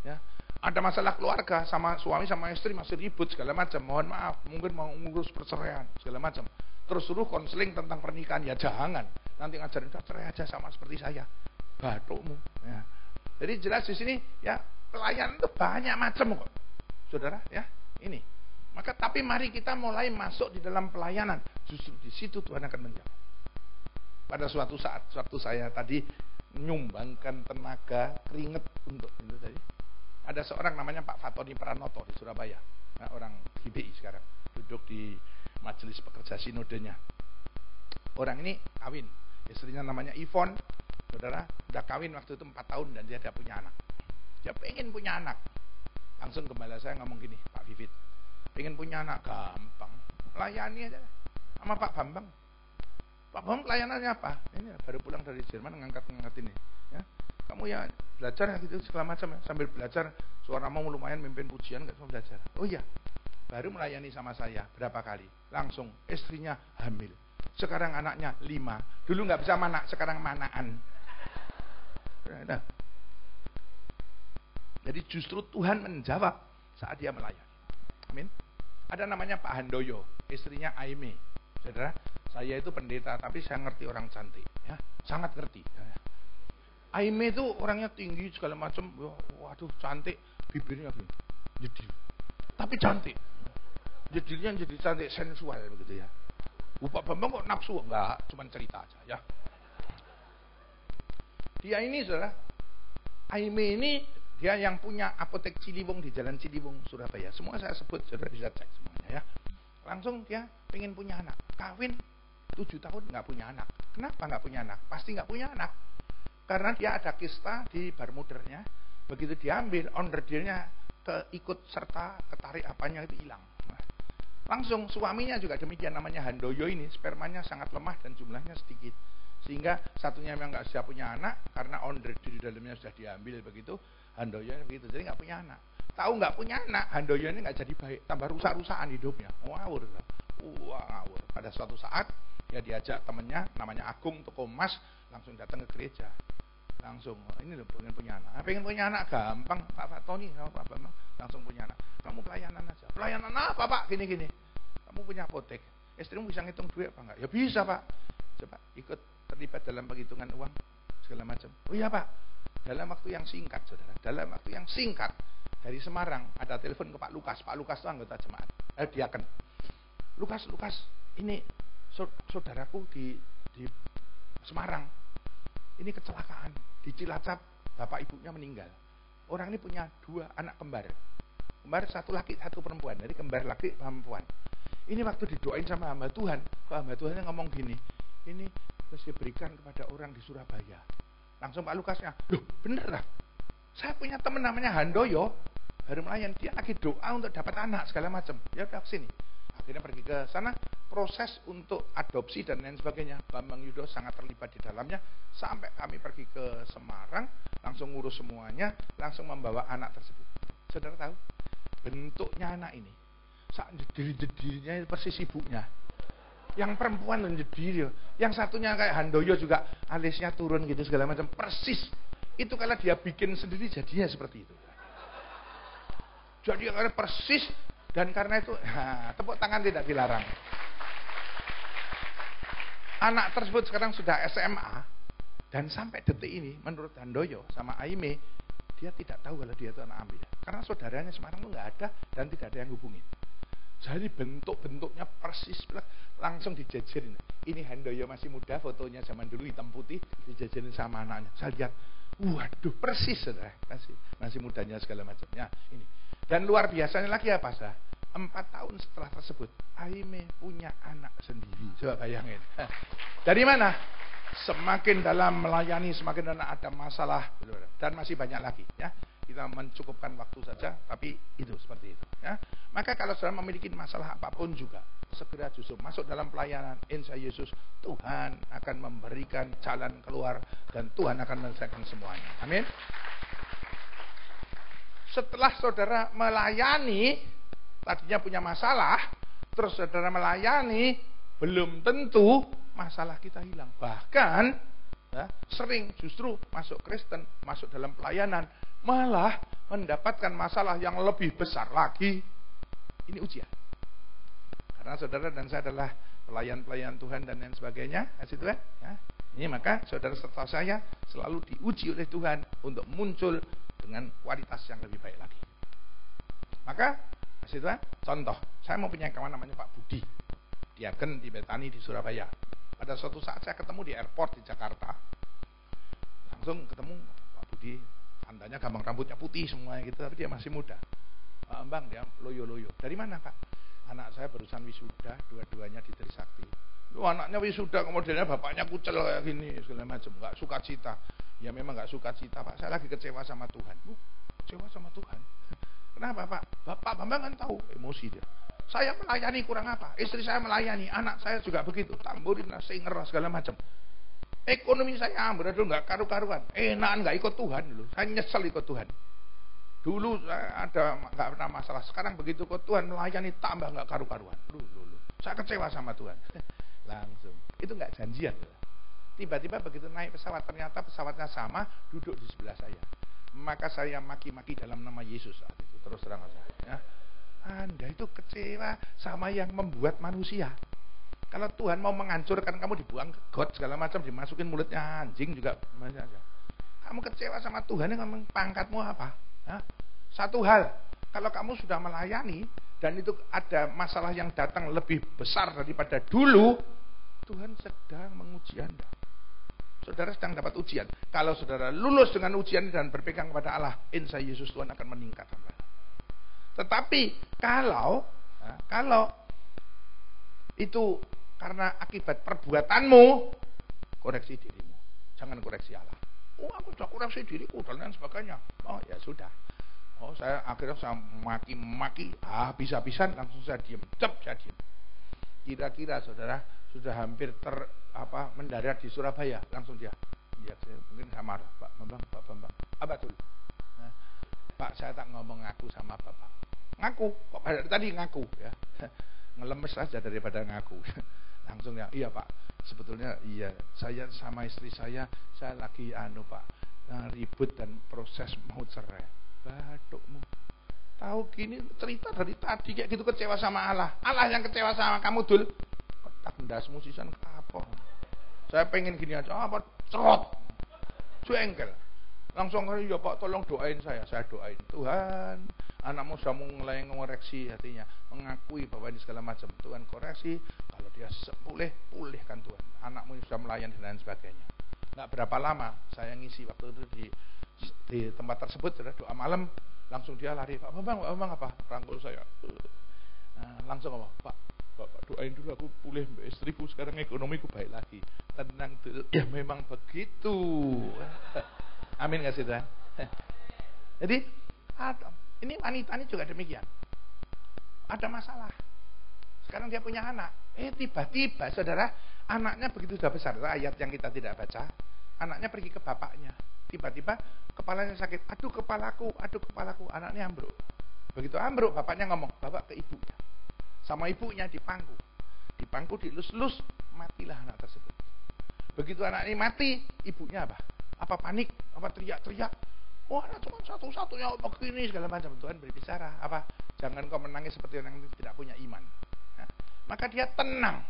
Ya, ada masalah keluarga sama suami sama istri masih ribut segala macam. Mohon maaf, mungkin mau ngurus perceraian segala macam. Terus suruh konseling tentang pernikahan, ya jangan. Nanti ngajarin udah cerai aja sama seperti saya. Batukmu. Ya. Jadi jelas di sini ya pelayanan itu banyak macam kok, saudara. Ya ini. Maka tapi mari kita mulai masuk di dalam pelayanan. Justru di situ Tuhan akan menjawab. Pada suatu saat, waktu saya tadi menyumbangkan tenaga keringet untuk itu tadi, ada seorang namanya Pak Fatoni Pranoto di Surabaya, nah, orang GBI sekarang, duduk di majelis pekerja sinodenya. Orang ini kawin, istrinya namanya Ivon, saudara, udah kawin waktu itu 4 tahun dan dia udah punya anak. Dia pengen punya anak. Langsung gembala saya ngomong gini, Pak Vivit, pengen punya anak gampang, layani aja sama Pak Bambang. Pak Bambang pelayanannya apa? Ini baru pulang dari Jerman ngangkat ini. Ya, kamu ya belajar gitu segala macam ya. Sambil belajar suaramu lumayan mimpin pujian nggak cuma belajar. Oh iya, baru melayani sama saya berapa kali. Langsung istrinya hamil. Sekarang anaknya 5. Dulu nggak bisa manak, sekarang manaan. Nah. Jadi justru Tuhan menjawab saat dia melayani. Amin. Ada namanya Pak Handoyo, istrinya Aime. Saudara, saya itu pendeta, tapi saya ngerti orang cantik, ya, sangat ngerti. Aime itu orangnya tinggi segala macam, waduh cantik, bibirnya begini, jedil, tapi cantik, jedilnya jadi cantik sensual begitu ya. Pak Bambang kok nafsu? Enggak, cuma cerita aja ya. Dia ini saudara, Aime ini dia yang punya apotek Ciliwung di Jalan Ciliwung, Surabaya. Semua saya sebut, saudara bisa cek semuanya ya. Langsung dia pengen punya anak. Kawin 7 tahun nggak punya anak. Kenapa nggak punya anak? Pasti nggak punya anak. Karena dia ada kista di Bermudernya. Begitu diambil, onderdeelnya ikut serta ketarik apanya itu hilang. Nah, langsung suaminya juga demikian, namanya Handoyo ini. Spermanya sangat lemah dan jumlahnya sedikit. Sehingga satunya memang nggak bisa punya anak karena onderdil di dalamnya sudah diambil begitu. Handoyo begitu, jadi nggak punya anak. Tahu nggak punya anak, Handoyo ini nggak jadi baik, tambah rusak-rusakan hidupnya. Ngawur. Ngawur. Pada suatu saat dia diajak temennya namanya Agung toko emas, langsung datang ke gereja. Langsung, ini loh pengen punya anak. Pengen punya anak gampang, Pak Tony sama Pak Bambang langsung punya anak. Kamu pelayanan aja. Pelayanan apa Pak? Gini. Kamu punya apotek. Istrimu bisa ngitung duit apa enggak? Ya bisa Pak. Coba ikut terlibat dalam penghitungan uang segala macam. Oh iya Pak. Dalam waktu yang singkat, saudara. Dalam waktu yang singkat. Dari Semarang ada telepon ke Pak Lukas. Pak Lukas itu anggota jemaat. Diaken. Lukas, ini saudaraku di Semarang. Ini kecelakaan. Di Cilacap bapak ibunya meninggal. Orang ini punya 2 anak kembar. Kembar 1 laki 1 perempuan. Jadi kembar laki perempuan. Ini waktu didoain sama hamba Tuhan. Hamba Tuhannya ngomong gini. Ini terus diberikan kepada orang di Surabaya. Langsung Pak Lukasnya, loh bener lah. Saya punya teman namanya Handoyo, baru melayan, dia lagi doa untuk dapat anak segala macam. Ya udah kesini. Akhirnya pergi ke sana, proses untuk adopsi dan lain sebagainya. Bambang Yudo sangat terlibat di dalamnya. Sampai kami pergi ke Semarang, langsung ngurus semuanya, langsung membawa anak tersebut. Saudara tahu, bentuknya anak ini, saat jedil-jedilnya persis ibunya. Yang perempuan jedil, yang satunya kayak Handoyo juga alisnya turun gitu segala macam, persis. Itu kalau dia bikin sendiri jadinya seperti itu. Jadi karena persis, dan karena itu tepuk tangan tidak dilarang. Anak tersebut sekarang sudah SMA, dan sampai detik ini menurut Handoyo sama Aime, dia tidak tahu kalau dia itu anak ambil. Karena saudaranya Semarang itu nggak ada dan tidak ada yang hubungin. Jadi bentuk-bentuknya persis, langsung dijajarin. Ini Handoyo masih muda, fotonya zaman dulu hitam putih, dijajarin sama anaknya. Saya lihat, waduh persis, saudara, masih mudanya segala macamnya. Ini. Dan luar biasanya lagi apa sah? 4 tahun setelah tersebut, Aime punya anak sendiri. Coba bayangin. Dari mana? Semakin dalam melayani, semakin dalam ada masalah, dan masih banyak lagi. Ya. Kita mencukupkan waktu saja, tapi itu seperti itu. Ya. Maka kalau saudara memiliki masalah apapun juga, segera justru masuk dalam pelayanan. Insya Yesus, Tuhan akan memberikan jalan keluar dan Tuhan akan menyelesaikan semuanya. Amin. Setelah saudara melayani, tadinya punya masalah, terus saudara melayani, belum tentu masalah kita hilang. Bahkan ya, sering justru masuk Kristen, masuk dalam pelayanan, malah mendapatkan masalah yang lebih besar lagi. Ini ujian. Karena saudara dan saya adalah pelayan-pelayan Tuhan dan lain sebagainya, kasih Tuhan. Ya. Ini maka saudara serta saya selalu diuji oleh Tuhan untuk muncul dengan kualitas yang lebih baik lagi. Maka, kasih Tuhan, contoh, saya mau punya kawan namanya Pak Budi, diaken di Betani di Surabaya. Pada suatu saat saya ketemu di airport di Jakarta, langsung ketemu Pak Budi, tandanya gambang rambutnya putih semuanya gitu, tapi dia masih muda. Bang, dia loyo-loyo. Dari mana Pak? Anak saya barusan wisuda, dua-duanya di Trisakti. Lu anaknya wisuda, kemudian bapaknya kucel kayak gini, segala macam, nggak suka cita. Ya memang nggak suka cita, Pak. Saya lagi kecewa sama Tuhan. Kecewa sama Tuhan. Kenapa, Pak? Bapak Bambang kan tahu, emosi dia. Saya melayani kurang apa? Istri saya melayani, anak saya juga begitu. Tamburin, singer, segala macam. Ekonomi saya ambil dulu nggak karu-karuan. Enakan nggak ikut Tuhan dulu. Saya nyesel ikut Tuhan. Dulu saya ada nggak pernah masalah. Sekarang begitu ikut Tuhan melayani tambah nggak karu-karuan. Dulu. Saya kecewa sama Tuhan. Langsung. Itu nggak janjian. Tiba-tiba begitu naik pesawat, ternyata pesawatnya sama, duduk di sebelah saya. Maka saya maki-maki dalam nama Yesus saat itu. Terus terang saja. Ya. Anda itu kecewa sama yang membuat manusia. Kalau Tuhan mau menghancurkan kamu, dibuang ke got segala macam, dimasukin mulutnya anjing juga. Kamu kecewa sama Tuhan yang ngomong pangkatmu apa? Hah? Satu hal, kalau kamu sudah melayani dan itu ada masalah yang datang lebih besar daripada dulu, Tuhan sedang menguji Anda. Saudara sedang dapat ujian. Kalau saudara lulus dengan ujian dan berpegang kepada Allah, insya Yesus Tuhan akan meningkatkan. Tetapi kalau itu karena akibat perbuatanmu, koreksi dirimu. Jangan koreksi Allah. Oh, aku sudah koreksi diriku dan lain sebagainya. Oh, ya sudah. Oh, saya akhirnya saya maki-maki, habis-habisan langsung saya diam. Saya diam. Kira-kira saudara sudah hampir mendarat di Surabaya, langsung dia. Ya, mungkin sama Pak Bambang. Betul. Nah, Pak, saya tak ngomong ngaku sama Bapak. Ngaku, kok tadi ngaku ya. Ngelemes saja daripada ngaku. Langsung ya, iya Pak, sebetulnya iya, saya sama istri saya lagi Pak, ribut dan proses mau cerai. Batukmu, tahu gini cerita dari tadi kayak gitu kecewa sama Allah. Allah yang kecewa sama kamu dul. Kotak ndasmu sisan kapok. Saya pengen gini aja, apa cerot, jengkel. Langsung ya Pak, tolong doain saya doain. Tuhan, anakmu sudah mulai mengoreksi hatinya, mengakui bahwa ini segala macam. Tuhan koreksi, kalau dia pulihkan Tuhan. Anakmu sudah melayani dan lain sebagainya. Nggak berapa lama saya ngisi waktu itu di tempat tersebut, doa malam, langsung dia lari, Pak Bambang apa? Rangkul saya. Langsung ngomong, Pak, Bapak doain dulu aku pulih istriku, sekarang ekonomiku baik lagi. Tenang dulu. Ya memang begitu. Amin nggak sih Tuhan? Jadi ini wanita ini juga demikian. Ada masalah. Sekarang dia punya anak. Tiba-tiba saudara, anaknya begitu sudah besar. Ayat yang kita tidak baca. Anaknya pergi ke bapaknya. Tiba-tiba kepalanya sakit. Aduh kepalaku. Anaknya ambruk. Begitu ambruk, bapaknya ngomong, bapak ke ibunya. Sama ibunya dipangku. Dipangku, dilus-lus, matilah anak tersebut. Begitu anak ini mati, ibunya apa? Apa panik? Apa teriak-teriak? Oh, anak cuma satu-satunya begini segala macam. Tuhan berbicara, apa? Jangan kau menangis seperti orang yang tidak punya iman. Nah, maka dia tenang.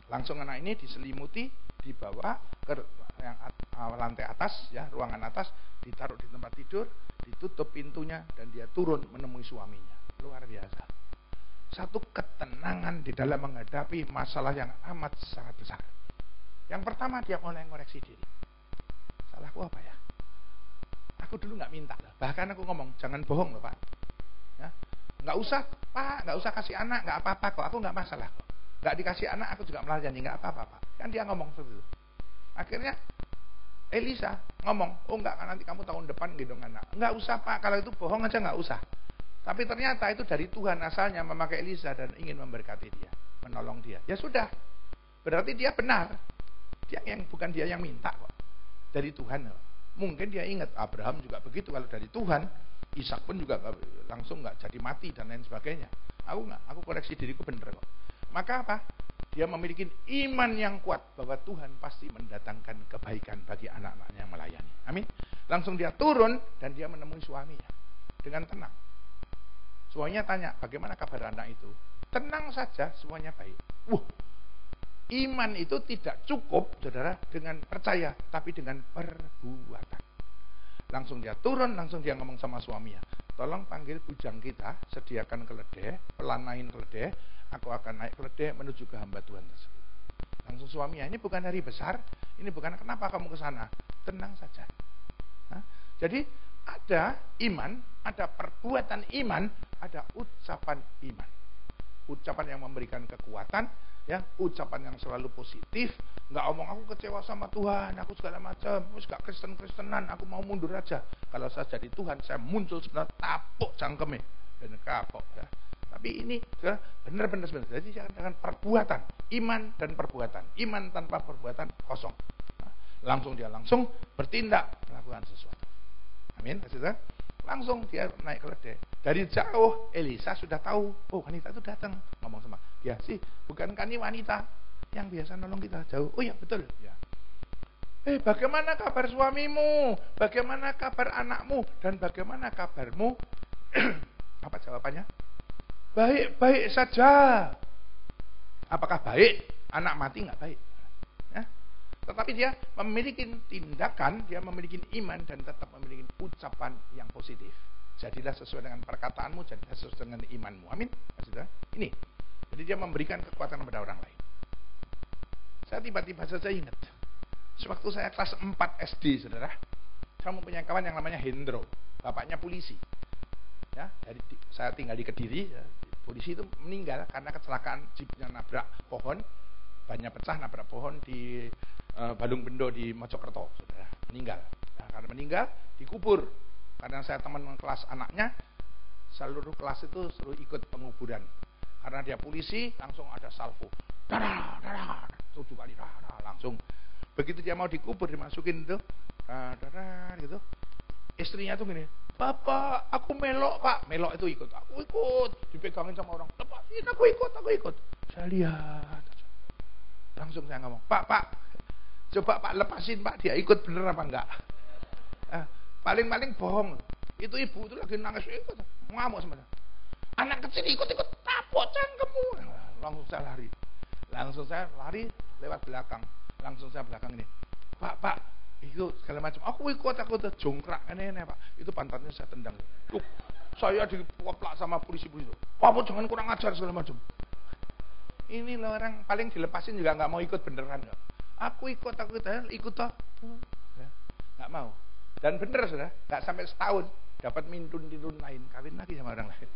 Langsung anak ini diselimuti, dibawa ke yang lantai atas, ya, ruangan atas, ditaruh di tempat tidur, ditutup pintunya dan dia turun menemui suaminya. Luar biasa. Satu ketenangan di dalam menghadapi masalah yang amat sangat besar. Yang pertama dia mulai ngoreksi diri. Salahku apa ya? Aku dulu nggak minta, bahkan aku ngomong jangan bohong loh Pak. Ya, nggak usah Pak, nggak usah kasih anak, nggak apa-apa kok, aku nggak masalah kok. Nggak dikasih anak aku juga melayani, nggak apa-apa Pak. Kan dia ngomong seperti itu. Akhirnya Elisa ngomong, oh enggak, nanti kamu tahun depan gendong anak. Enggak usah Pak, kalau itu bohong aja nggak usah. Tapi ternyata itu dari Tuhan asalnya memakai Elisa dan ingin memberkati dia, menolong dia. Ya sudah, berarti dia benar. Bukan dia yang minta kok. Dari Tuhan. Mungkin dia ingat Abraham juga begitu, kalau dari Tuhan. Ishak pun juga langsung nggak jadi mati dan lain sebagainya. Aku koreksi diriku benar kok. Maka apa? Dia memiliki iman yang kuat bahwa Tuhan pasti mendatangkan kebaikan bagi anak-anaknya yang melayani. Amin. Langsung dia turun dan dia menemui suaminya dengan tenang. Suaminya tanya, bagaimana kabar anak itu? Tenang saja, semuanya baik. Iman itu tidak cukup, saudara, dengan percaya, tapi dengan perbuatan. Langsung dia turun, langsung dia ngomong sama suaminya, tolong panggil bujang kita, sediakan keledai, pelanain keledai, aku akan naik keledai menuju ke hamba Tuhan tersebut. Langsung suaminya, ini bukan hari besar, ini bukan kenapa kamu ke sana, tenang saja. Jadi ada iman, ada perbuatan iman, ada ucapan iman. ucapan yang memberikan kekuatan, ya, ucapan yang selalu positif, nggak omong aku kecewa sama Tuhan, aku segala macam, terus gak Kristen-Kristenan, aku mau mundur aja. Kalau saya jadi Tuhan, saya muncul sebenarnya tapuk cangkeme dan kapok. Ya. Tapi ini benar-benar. Jadi dengan perbuatan, iman dan perbuatan. Iman tanpa perbuatan kosong. Nah, langsung bertindak melakukan sesuatu. Amin. Langsung dia naik keledai. Dari jauh Elisa sudah tahu, oh wanita itu datang, ngomong sama dia, sih bukankah ini wanita yang biasa nolong kita jauh? Oh ya betul. Ya. Bagaimana kabar suamimu? Bagaimana kabar anakmu? Dan bagaimana kabarmu? Apa jawabannya? Baik-baik saja. Apakah baik? Anak mati nggak baik. Ya? Tetapi dia memiliki tindakan, dia memiliki iman dan tetap memiliki ucapan yang positif. Jadilah sesuai dengan perkataanmu, jadilah sesuai dengan imanmu. Amin. Maksudnya ini. Jadi dia memberikan kekuatan kepada orang lain. Saya tiba-tiba saja ingat. Sewaktu saya kelas 4 SD, saudara, saya mempunyai kawan yang namanya Hendro, bapaknya polisi. Ya, saya tinggal di Kediri, ya, polisi itu meninggal karena kecelakaan jeepnya nabrak pohon, bannya pecah nabrak pohon di Balung Bendo di Mojokerto, saudara, meninggal. Nah, karena meninggal dikubur. Karena saya teman kelas anaknya, seluruh kelas itu suruh ikut penguburan. Karena dia polisi, langsung ada salvo, 7 kali, langsung. Begitu dia mau dikubur, dimasukin itu, gitu. Istrinya tuh gini, Bapak, aku melok Pak. Melok itu ikut, aku ikut. Dipegangin sama orang, lepasin, aku ikut. Saya lihat. Langsung saya ngomong, Pak, coba Pak lepasin Pak, dia ikut bener apa enggak? Paling bohong. Itu ibu itu lagi nangis, ikut. Ngamuk sama dia. Anak kecil ikut, tapok cangkemmu. Langsung saya lari lewat belakang. Langsung saya belakang ini. Pak, itu segala macam. Aku udah jongkrak ini Pak. Itu pantatnya saya tendang. Tuh, saya dikoplak sama polisi-polisi. Pak, jangan kurang ajar segala macam. Ini loh orang paling dilepasin juga nggak mau ikut beneran. Aku ikut toh. Ya, nggak mau. Dan bener sudah, nggak sampai setahun dapat mintun lain, kawin lagi sama orang lain.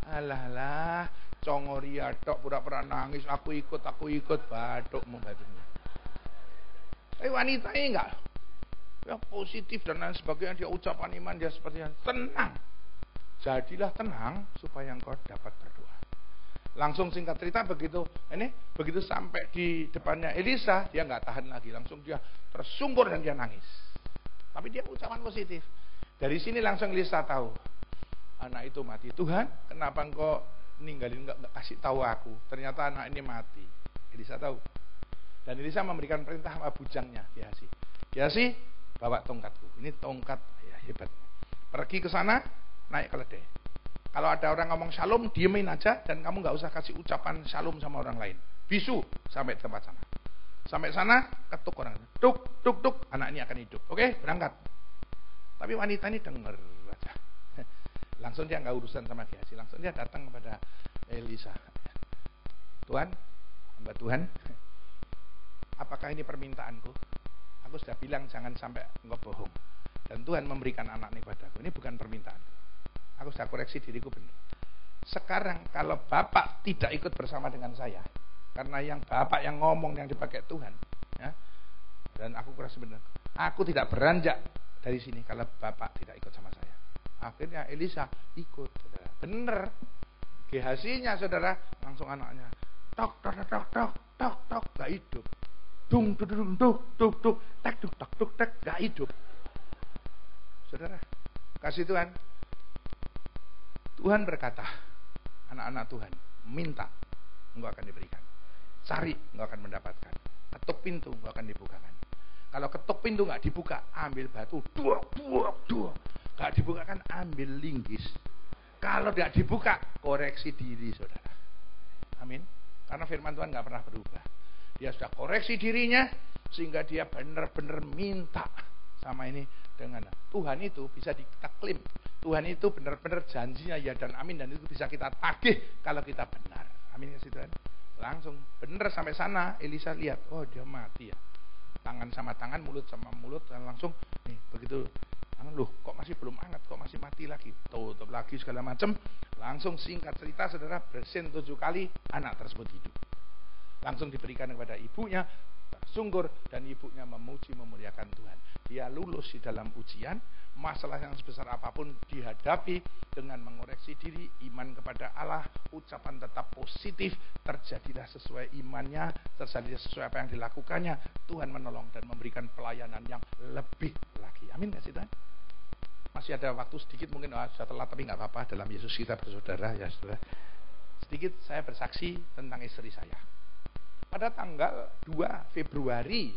Alah, congoria tok pura-pura nangis, aku ikut, batuk mau batuknya. Wanita ini enggak, yang positif dan lain sebagainya, dia ucapan iman, dia seperti yang tenang. Jadilah tenang supaya engkau dapat berdoa. Langsung singkat cerita begitu sampai di depannya Elisa, dia nggak tahan lagi, langsung dia tersungkur dan dia nangis. Tapi dia ucapan positif. Dari sini langsung Elisa tahu, anak itu mati. Tuhan, kenapa engkau ninggalin, nggak kasih tahu aku? Ternyata anak ini mati. Elisa tahu. Dan Elisa memberikan perintah sama bujangnya, Gehazi, bawa tongkatku. Ini tongkat ya, hebat. Pergi ke sana, naik keledai. Kalau ada orang ngomong shalom, diemin aja dan kamu nggak usah kasih ucapan shalom sama orang lain. Bisu sampai tempat sana. Sampai sana, ketuk orang. Tuk, anak ini akan hidup. Oke, berangkat. Tapi wanita ini dengar aja. Langsung dia nggak urusan sama Gehazi. Langsung dia datang kepada Elisa. Tuhan, hamba Tuhan, apakah ini permintaanku? Aku sudah bilang jangan sampai engkau bohong. Dan Tuhan memberikan anak ini padaku. Ini bukan permintaanku. Aku sudah koreksi diriku benar. Sekarang kalau Bapak tidak ikut bersama dengan saya, karena yang Bapak yang ngomong yang dipakai Tuhan, ya, dan aku kurang benar. Aku tidak beranjak dari sini kalau Bapak tidak ikut sama saya. Akhirnya Elisa ikut, saudara. Bener. Gehazi-nya saudara, langsung anaknya tok, gak hidup. Dung, tek, gak hidup. Saudara, kasih Tuhan. Tuhan berkata, anak-anak Tuhan, minta, engkau akan diberikan. Cari, engkau akan mendapatkan. Ketuk pintu, engkau akan dibukakan. Kalau ketuk pintu nggak dibuka, ambil batu, dua. Nggak dibuka kan, ambil linggis. Kalau tidak dibuka, koreksi diri, saudara. Amin. Karena firman Tuhan nggak pernah berubah. Dia sudah koreksi dirinya, sehingga dia benar-benar minta sama ini dengan Tuhan itu bisa kita klaim. Tuhan itu benar-benar janjinya ya dan amin, dan itu bisa kita tagih kalau kita benar. Amin ya Tuhan. Langsung benar sampai sana Elisa lihat, oh dia mati ya. Tangan sama tangan, mulut sama mulut, dan langsung nih begitu Loh, kok masih belum hangat, kok masih mati lagi, tutup lagi segala macam. Langsung singkat cerita saudara, bersin 7 kali, anak tersebut hidup. Langsung diberikan kepada ibunya, tersungkur, dan ibunya memuji memuliakan Tuhan. Dia lulus di dalam ujian, masalah yang sebesar apapun dihadapi dengan mengoreksi diri, iman kepada Allah, ucapan tetap positif, terjadilah sesuai imannya, terjadilah sesuai apa yang dilakukannya. Tuhan menolong dan memberikan pelayanan yang lebih lagi. Amin gak sih Tuhan? Masih ada waktu sedikit, mungkin sudah telat tapi gak apa-apa, dalam Yesus kita bersaudara ya saudara. Sedikit saya bersaksi tentang istri saya. Pada tanggal 2 Februari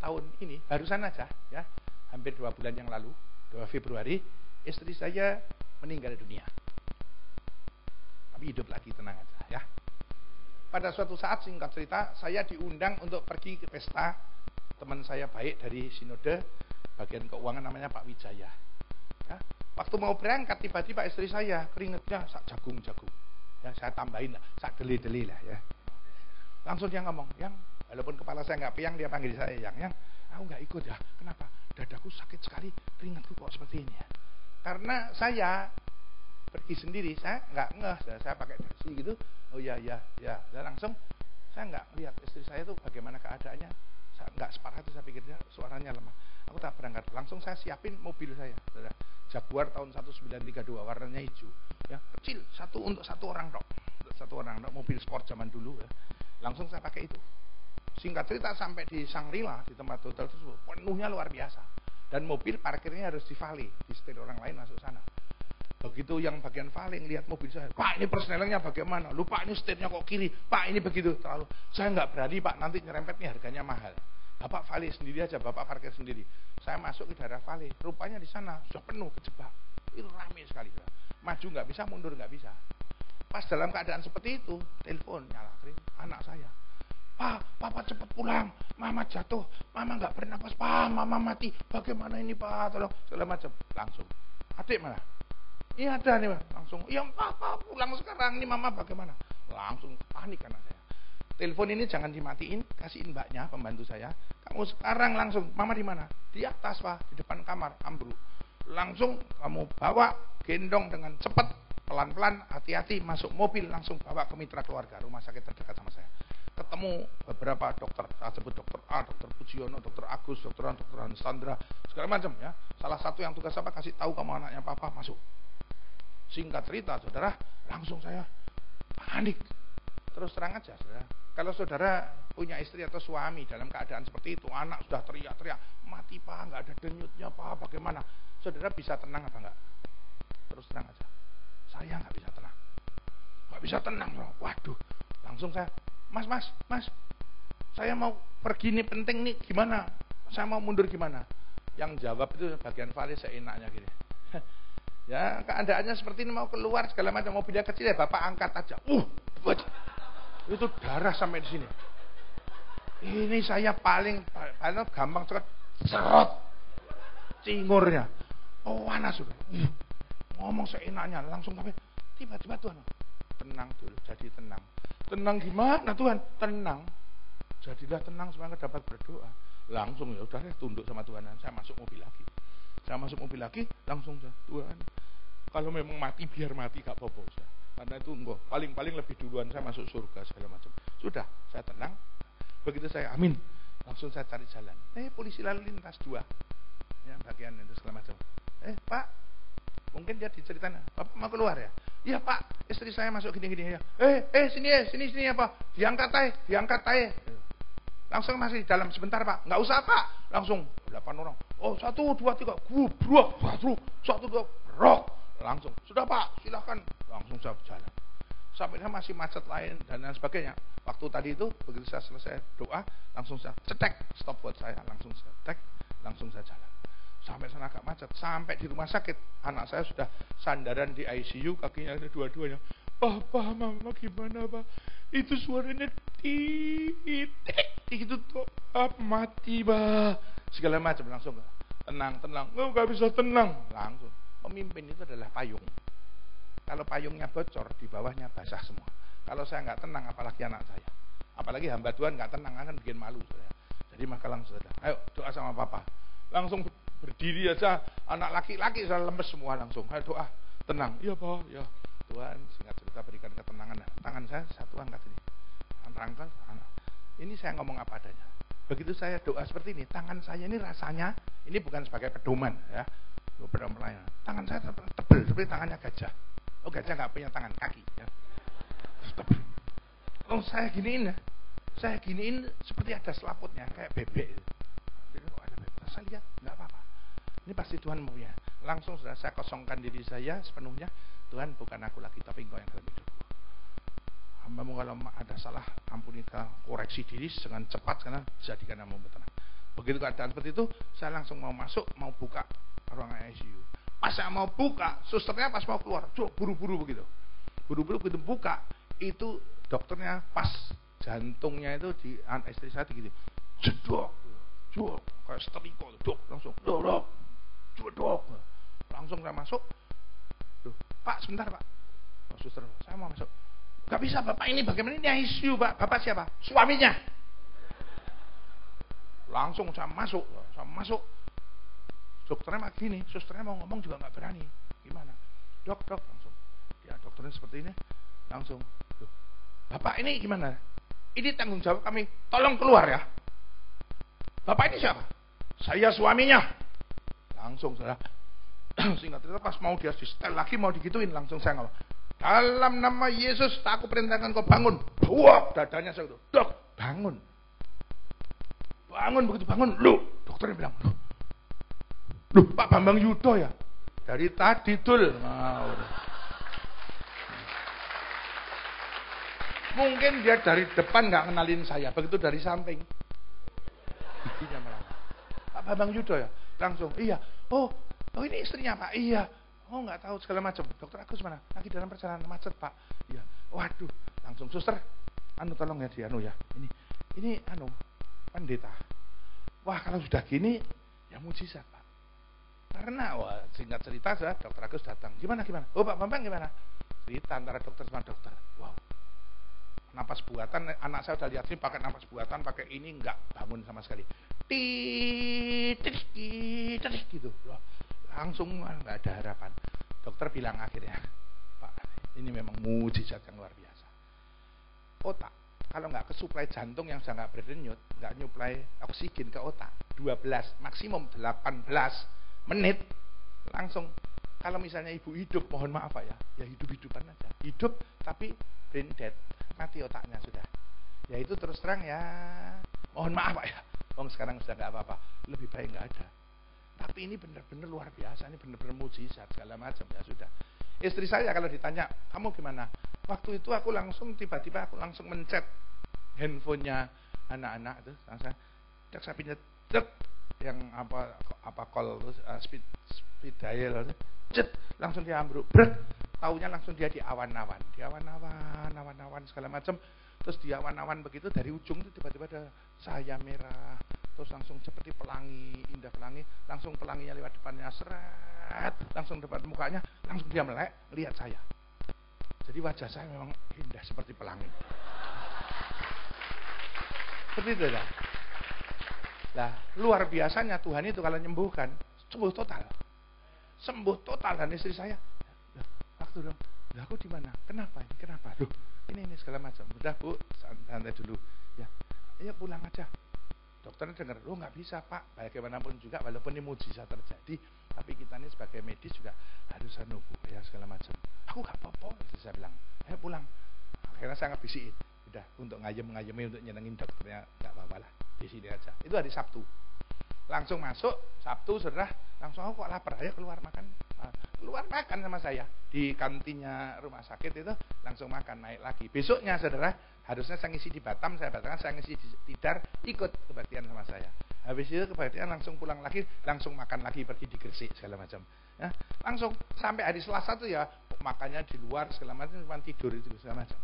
tahun ini, barusan aja ya, hampir 2 bulan yang lalu, 2 Februari, istri saya meninggal dunia. Tapi hidup lagi, tenang aja ya. Pada suatu saat, singkat cerita, saya diundang untuk pergi ke pesta teman saya baik dari Sinode bagian keuangan, namanya Pak Wijaya ya. Waktu mau berangkat, tiba-tiba istri saya keringetnya sak jagung-jagung ya, saya tambahin lah, sak deli-deli lah ya. Langsung dia ngomong, yang walaupun kepala saya nggak piang, dia panggil saya yang aku nggak ikut ya. Kenapa? Dadaku sakit sekali, keringatku kok seperti ini ya. Karena saya pergi sendiri, saya nggak ngeh, saya pakai taksi gitu. Oh ya. Dan langsung saya nggak lihat istri saya tuh bagaimana keadaannya. Saya nggak separah itu, saya pikir dia suaranya lemah. Aku tak berangkat, langsung saya siapin mobil saya, saudara. Jaguar tahun 1932, warnanya hijau, ya kecil, untuk satu orang dok, mobil sport zaman dulu ya. Langsung saya pakai itu. Singkat cerita sampai di Shangri-La, di tempat hotel tersebut, penuhnya luar biasa. Dan mobil parkirnya harus di valet, di setir orang lain masuk sana. Begitu yang bagian valet lihat mobil saya, Pak ini persnelingnya bagaimana? Lupa ini setirnya kok kiri, Pak ini begitu terlalu. Saya nggak berani Pak, nanti nyerempet nih harganya mahal. Bapak valet sendiri aja, Bapak parkir sendiri. Saya masuk ke daerah valet, rupanya di sana sudah penuh, kejebak. Itu ramai sekali. Maju nggak bisa, mundur nggak bisa. Pas dalam keadaan seperti itu, telepon nyala anak saya. Pak, Papa cepat pulang. Mama jatuh. Mama nggak bernapas. Pak, Mama mati. Bagaimana ini Pak? Tolong segala macam. Langsung. Adik mana? Iya ada nih Pak. Langsung. Iya Papa pulang sekarang. Ini Mama bagaimana? Langsung panik anak saya. Telepon ini jangan dimatiin. Kasihin mbaknya, pembantu saya. Kamu sekarang langsung. Mama di mana? Di atas Pak. Di depan kamar. Ambruk. Langsung kamu bawa, gendong dengan cepat. Pelan-pelan, hati-hati, masuk mobil, langsung bawa ke mitra keluarga, rumah sakit terdekat sama saya. Ketemu beberapa dokter, saya sebut dokter A, dokter Pujiono, dokter Agus, dokter Hansandra, segala macam ya. Salah satu yang tugas apa, kasih tahu kamu anaknya Papa, masuk. Singkat cerita, saudara, langsung saya panik. Terus terang aja, saudara. Kalau saudara punya istri atau suami dalam keadaan seperti itu, anak sudah teriak-teriak, mati Pak, nggak ada denyutnya Pak, bagaimana? Saudara bisa tenang apa enggak? Terus terang aja. Saya nggak bisa tenang bro. Waduh, langsung saya, mas, saya mau pergi nih, penting nih, gimana? Saya mau mundur gimana? Yang jawab itu bagian valet seenaknya gini. Ya keadaannya seperti ini, mau keluar segala macam, mobilnya kecil ya Bapak angkat aja. Itu darah sampai di sini. Ini saya paling gampang serot cingurnya. Oh panas sudah. Ngomong seenaknya, langsung sampai tiba-tiba Tuhan, tenang dulu, jadi tenang. Tenang gimana Tuhan? Tenang. Jadilah tenang supaya dapat berdoa. Langsung ya udah tunduk sama Tuhan. Saya masuk mobil lagi. Langsung Tuhan, kalau memang mati biar mati gak apa-apa. Karena itu enggak, paling lebih duluan saya masuk surga segala macam. Sudah, saya tenang. Begitu saya amin, langsung saya cari jalan. Polisi lalu lintas 2. Ya, bagian itu segala macam. Pak, mungkin dia diceritain, Bapak mau keluar ya? Iya Pak, istri saya masuk gini-gini ya. Sini ya Pak. Diangkat aja. Langsung masih dalam sebentar Pak. Nggak usah Pak. Langsung 8 orang. Oh 1, 2, 3. Gubrok. 1, 2, brok. Langsung. Sudah Pak, silakan. Langsung saya berjalan. Sampai masih macet lain dan lain sebagainya. Waktu tadi itu begitu saya selesai doa, langsung saya cetek stop buat saya. Langsung saya cetek, langsung saya jalan. Sampai sana agak macet, sampai di rumah sakit anak saya sudah sandaran di ICU, kakinya dua-duanya. Papa, Mama gimana Pak? Itu suaranya itu tuh mati Pak. Segala macam langsung tenang. Nggak bisa tenang. Langsung pemimpin itu adalah payung. Kalau payungnya bocor, di bawahnya basah semua. Kalau saya nggak tenang, apalagi anak saya, apalagi hamba Tuhan nggak tenang, akan bikin malu saya. Jadi maka langsung ayo doa sama Papa. Langsung Berdiri aja, anak laki-laki saya lemes semua langsung. Ayo doa, tenang. Iya Pak, ya. Tuhan, singkat cerita berikan ketenangan. Nah, tangan saya satu angkat ini. Angkat. Ini saya ngomong apa adanya. Begitu saya doa seperti ini, tangan saya ini rasanya, ini bukan sebagai pedoman ya. Tangan saya tebel seperti tangannya gajah. Oh, gajah nggak punya tangan, kaki ya. Tebel. Oh, saya giniin ya. Saya giniin seperti ada selaputnya, kayak bebek. Jadi kok ada bebek. Saya lihat, nggak apa-apa. Ini pasti Tuhan mau ya. Langsung sudah saya kosongkan diri saya sepenuhnya. Tuhan, bukan aku lagi, tapi Engkau yang dalam hidupku. Hambamu kalau ada salah, ampuni, koreksi diri dengan cepat, karena jadikan namamu tenang. Begitu keadaan seperti itu, saya langsung mau masuk, mau buka ruangan ICU. Pas saya mau buka, susternya pas mau keluar, buru-buru begitu. Buru-buru begitu buka, itu dokternya pas jantungnya itu di istri saya gitu. Jedok, kayak setrika, dok, langsung, dok, jedok. Langsung saya masuk. Duh, Pak, sebentar Pak. Oh, suster, saya mau masuk. Gak bisa Bapak, ini bagaimana, ini ICU Pak. Bapak siapa? Suaminya. Langsung saya masuk. Dokternya mak gini, susternya mau ngomong juga gak berani. Gimana? Dok, langsung. Ya dokternya seperti ini. Langsung. Duh, Bapak ini gimana? Ini tanggung jawab kami. Tolong keluar ya. Bapak ini siapa? Saya suaminya. Langsung saya. Singkat cerita pas mau dia di setel lagi, mau digituin, langsung saya ngomong, dalam nama Yesus aku perintahkan kau bangun. Wah, dadanya saya gitu, dok, bangun. Begitu bangun, lu, dokternya bilang, lu Pak Bambang Yudo ya? Dari tadi dul. Mungkin dia dari depan nggak kenalin saya, begitu dari samping. Pak Bambang Yudo ya? Langsung, iya. Oh ini istrinya Pak, iya. Oh nggak tahu segala macam. Dokter Agus mana? Lagi dalam perjalanan macet Pak. Iya. Waduh, langsung suster. Tolong ya ya. Ini pendeta. Wah kalau sudah gini, ya mujizat Pak. Karena singkat cerita dokter Agus datang. Gimana? Oh Pak Bambang gimana? Cerita antara dokter sama dokter. Wow. Napas buatan, anak saya udah lihat sih pakai napas buatan, pakai ini nggak bangun sama sekali. Titik gitu. Langsung nggak ada harapan. Dokter bilang akhirnya, Pak, ini memang mujizat yang luar biasa. Otak, kalau nggak kesuplai jantung yang sudah nggak berdenyut, nggak nyuplai oksigen ke otak, 12 maksimum 18 menit langsung. Kalau misalnya ibu hidup, mohon maaf Pak ya hidup-hidupan aja. Hidup tapi brain dead, mati otaknya sudah. Ya itu terus terang ya, mohon maaf Pak ya. Sekarang sudah nggak apa-apa, lebih baik nggak ada. Tapi ini benar-benar luar biasa, ini benar-benar mujizat segala macam ya sudah. Istri saya kalau ditanya, kamu gimana? Waktu itu aku langsung tiba-tiba aku langsung mencet handphonenya anak-anak itu, saya pinjat yang apa call speed dial, langsung dia ambruk, taunya langsung dia di awan-awan segala macam. Terus di awan-awan begitu dari ujung itu tiba-tiba ada cahaya merah. Terus langsung seperti pelangi, indah pelangi, langsung pelanginya lewat depannya, seret, langsung depan mukanya, langsung dia melek, lihat saya. Jadi wajah saya memang indah seperti pelangi. Seperti itu ya. Nah, luar biasanya Tuhan itu kalau menyembuhkan, sembuh total. Sembuh total. Dan istri saya, waktu dong, aku di mana? Kenapa? Duh, ini segala macam. Udah Bu, santai dulu. Ya, ayo pulang aja. Dokternya dengar, nggak bisa Pak, bagaimanapun juga walaupun ini mujizat terjadi, tapi kita ini sebagai medis juga harus nunggu ya segala macam. Aku nggak apa-apa, saya bilang, ayo pulang. Akhirnya saya ngabisiin, udah untuk ngayem-ngayemi untuk nyenengin dokternya, nggak apa-apa lah, di sini aja. Itu hari Sabtu, langsung masuk Sabtu sudah, langsung aku kok lapar, ayo keluar makan sama saya di kantinnya rumah sakit itu, langsung makan naik lagi. Besoknya saudara, harusnya saya ngisi di Batam, saya ngisi di Tidar, ikut kebaktian sama saya. Habis itu kebaktian langsung pulang lagi, langsung makan lagi, pergi di Gresik segala macam. Ya, langsung sampai hari Selasa tuh ya makannya di luar segala macam, cuma tidur itu segala macam.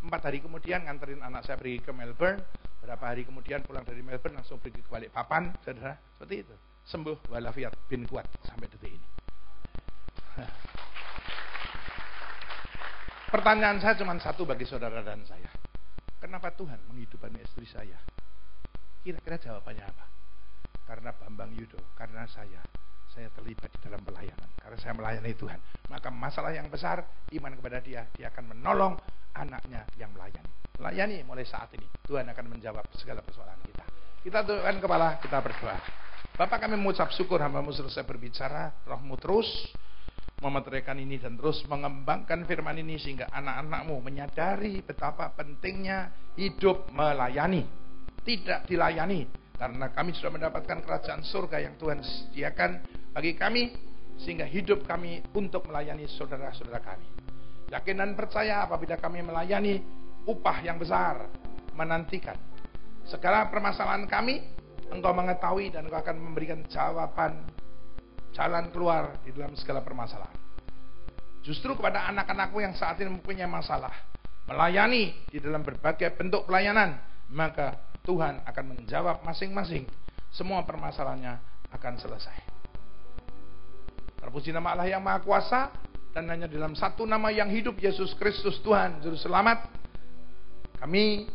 4 hari kemudian nganterin anak saya pergi ke Melbourne, berapa hari kemudian pulang dari Melbourne langsung pergi ke Balikpapan, saudara, seperti itu. Sembuh walafiat bin kuat sampai detik ini. Pertanyaan saya cuma satu bagi saudara dan saya. Kenapa Tuhan menghidupkan istri saya? Kira-kira jawabannya apa? Karena Bambang Yudo, karena saya terlibat di dalam pelayanan. Karena saya melayani Tuhan. Maka masalah yang besar, iman kepada dia akan menolong anaknya yang melayani. Melayani mulai saat ini. Tuhan akan menjawab segala persoalan kita. Kita tundukkan kepala, kita berdoa. Bapak, kami mengucap syukur hamba-Mu selesai berbicara. Roh-Mu terus memeteraikan ini dan terus mengembangkan firman ini sehingga anak-anak-Mu menyadari betapa pentingnya hidup melayani. Tidak dilayani. Karena kami sudah mendapatkan kerajaan surga yang Tuhan sediakan bagi kami, sehingga hidup kami untuk melayani saudara-saudara kami. Yakin dan percaya apabila kami melayani, upah yang besar menantikan. Segala permasalahan kami, Engkau mengetahui dan Engkau akan memberikan jawaban, jalan keluar di dalam segala permasalahan. Justru kepada anak-anakmu yang saat ini mempunyai masalah, melayani di dalam berbagai bentuk pelayanan, maka Tuhan akan menjawab masing-masing. Semua permasalahannya akan selesai. Terpuji nama Allah yang Maha Kuasa, dan hanya dalam satu nama yang hidup, Yesus Kristus Tuhan Juru Selamat. Kami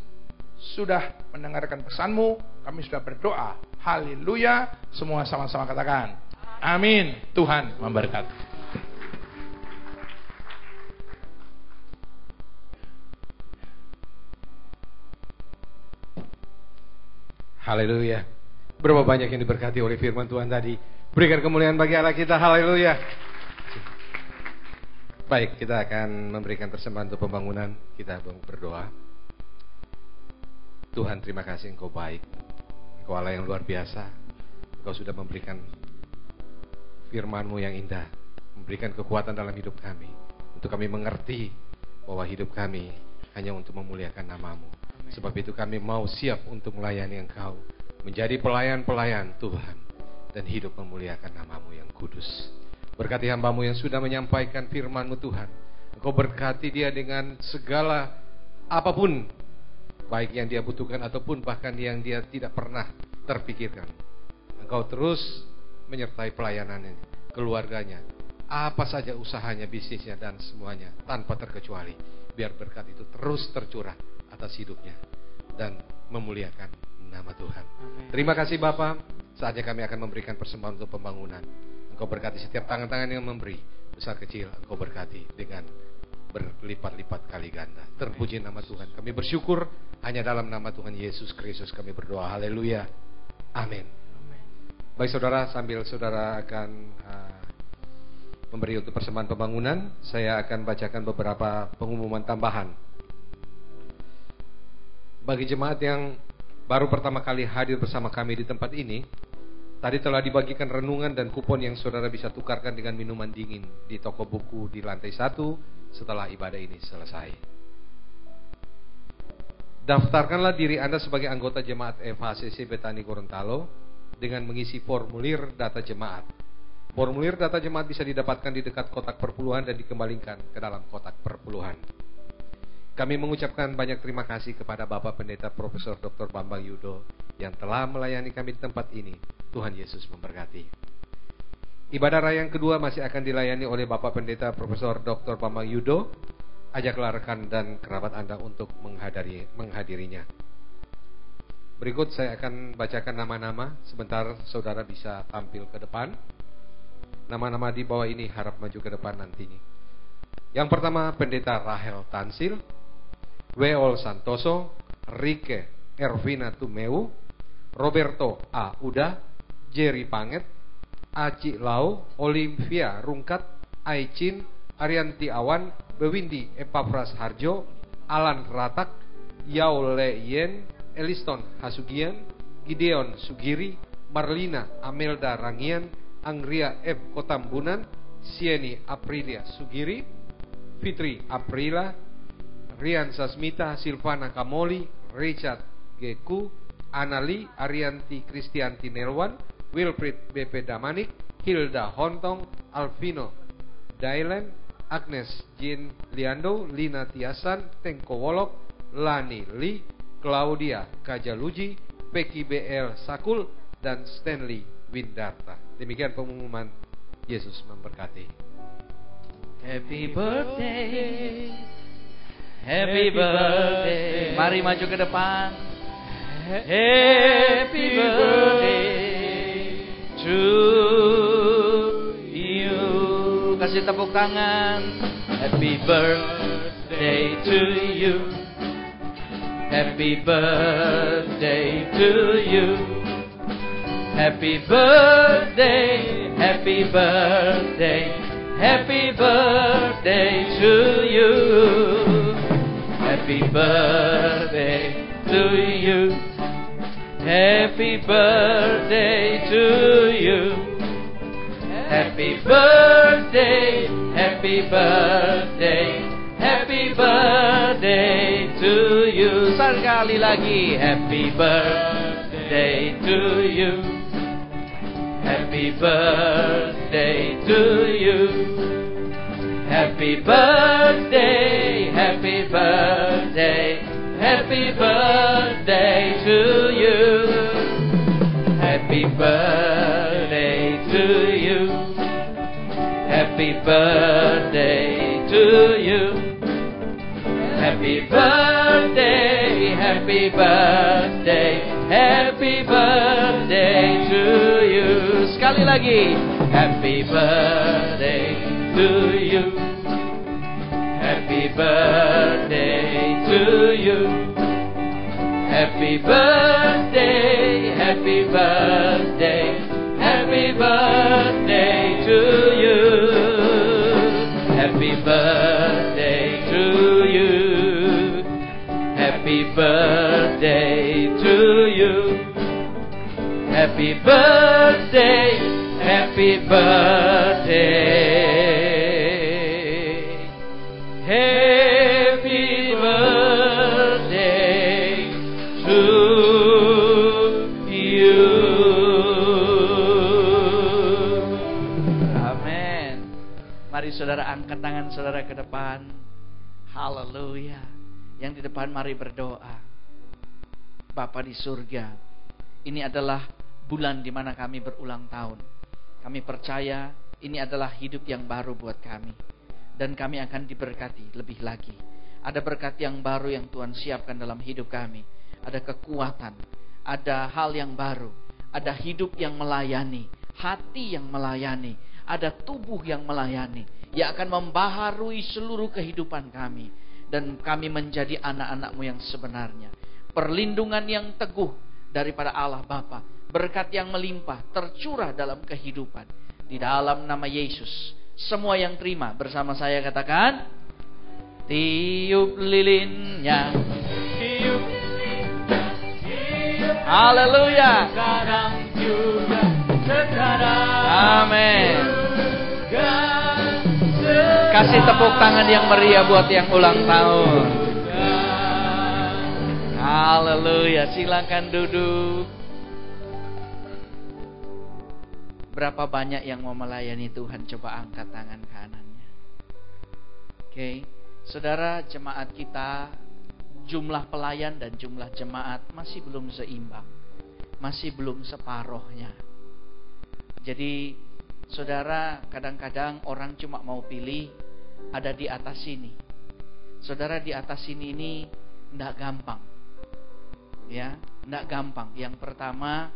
sudah mendengarkan pesan-Mu, kami sudah berdoa. Haleluya. Semua sama-sama katakan amin. Tuhan memberkati. Haleluya. Berapa banyak yang diberkati oleh firman Tuhan tadi. Berikan kemuliaan bagi Allah kita. Haleluya. Baik, kita akan memberikan persembahan untuk pembangunan. Kita berdoa. Tuhan, terima kasih Engkau baik. Engkau Allah yang luar biasa. Engkau sudah memberikan firman-Mu yang indah, memberikan kekuatan dalam hidup kami, untuk kami mengerti bahwa hidup kami hanya untuk memuliakan nama-Mu. Sebab itu kami mau siap untuk melayani Engkau, menjadi pelayan-pelayan Tuhan, dan hidup memuliakan nama-Mu yang kudus. Berkati hamba-Mu yang sudah menyampaikan firman-Mu Tuhan. Engkau berkati dia dengan segala apapun, baik yang dia butuhkan ataupun bahkan yang dia tidak pernah terpikirkan. Engkau terus menyertai pelayanannya, keluarganya, apa saja usahanya, bisnisnya, dan semuanya tanpa terkecuali. Biar berkat itu terus tercurah atas hidupnya dan memuliakan nama Tuhan. Amin. Terima kasih Bapa. Saatnya kami akan memberikan persembahan untuk pembangunan. Engkau berkati setiap tangan-tangan yang memberi, besar kecil Engkau berkati dengan berlipat-lipat kali ganda. Terpuji nama Tuhan. Kami bersyukur hanya dalam nama Tuhan Yesus Kristus kami berdoa. Haleluya. Amin. Baik saudara, sambil saudara akan memberi untuk persembahan pembangunan, saya akan bacakan beberapa pengumuman tambahan. Bagi jemaat yang baru pertama kali hadir bersama kami di tempat ini, tadi telah dibagikan renungan dan kupon yang saudara bisa tukarkan dengan minuman dingin di toko buku di lantai 1 setelah ibadah ini selesai. Daftarkanlah diri Anda sebagai anggota jemaat FHCC Betani Gorontalo dengan mengisi formulir data jemaat. Formulir data jemaat bisa didapatkan di dekat kotak perpuluhan dan dikembalikan ke dalam kotak perpuluhan. Kami mengucapkan banyak terima kasih kepada Bapak Pendeta Profesor Dr. Bambang Yudo yang telah melayani kami di tempat ini. Tuhan Yesus memberkati. Ibadah raya yang kedua masih akan dilayani oleh Bapak Pendeta Profesor Dr. Bambang Yudo. Ajaklah rekan dan kerabat Anda untuk menghadirinya. Berikut saya akan bacakan nama-nama. Sebentar saudara bisa tampil ke depan. Nama-nama di bawah ini harap maju ke depan nantinya. Yang pertama Pendeta Rahel Tansil, Weol Santoso, Rike Ervina Tumeu, Roberto A. Uda, Jerry Panget, Aci Lau, Olimpia Rungkat, Aicin, Arianti Awan, Bewindi Epafras Harjo, Alan Ratak, Yao Le Yen, Eliston Hasugian, Gideon Sugiri, Marlina Amelda Rangian, Angria F. Kotambunan, Sieni Aprilia Sugiri, Fitri Aprila, Rian Sasmita, Silvana Kamoli, Richard Geku, Anali, Arianti Kristianti Nelwan, Wilfried BP Damanik, Hilda Hontong, Alvino Dailen, Agnes Jin Liando, Lina Tiasan, Tengko Wolok, Lani Li, Claudia Kajaluji, Peki BL Sakul, dan Stanley Windarta. Demikian pengumuman. Yesus memberkati. Happy birthday, happy birthday. Mari maju ke depan. Happy birthday Kasih tepuk tangan. Happy birthday to you. Happy birthday to you. Happy birthday, happy birthday, happy birthday to you. Happy birthday to you. Happy birthday to you. Happy birthday, happy birthday, happy birthday to you. Sekali lagi. Happy birthday to you. Happy birthday to you. Happy birthday, happy birthday, happy birthday to you. Happy birthday to you. Happy birthday to you. Happy birthday, happy birthday, happy birthday to you. Sekali lagi. Happy birthday to you. Happy birthday to you. Happy birthday, happy birthday, happy birthday to you. Happy birthday to you. Happy birthday to you. Happy birthday, happy birthday. Happy birthday to you. Amin. Mari saudara angkat tangan saudara ke depan. Haleluya. Yang di depan mari berdoa. Bapa di surga, ini adalah bulan di mana kami berulang tahun. Kami percaya ini adalah hidup yang baru buat kami. Dan kami akan diberkati lebih lagi. Ada berkat yang baru yang Tuhan siapkan dalam hidup kami. Ada kekuatan, ada hal yang baru, ada hidup yang melayani, hati yang melayani, ada tubuh yang melayani, yang akan membaharui seluruh kehidupan kami. Dan kami menjadi anak-anak-Mu yang sebenarnya. Perlindungan yang teguh daripada Allah Bapa, berkat yang melimpah tercurah dalam kehidupan. Di dalam nama Yesus. Semua yang terima bersama saya katakan, tiup lilinnya, tiup, haleluya. Sekarang juga, sekarang. Amin. Kasih tepuk tangan yang meriah buat yang ulang tahun. Haleluya. Silakan duduk. Berapa banyak yang mau melayani Tuhan? Coba angkat tangan kanannya. Oke. Saudara, jemaat kita, jumlah pelayan dan jumlah jemaat masih belum seimbang. Masih belum separohnya. Jadi, saudara, kadang-kadang orang cuma mau pilih ada di atas sini. Saudara, di atas sini ini enggak gampang. Ya, enggak gampang. Yang pertama,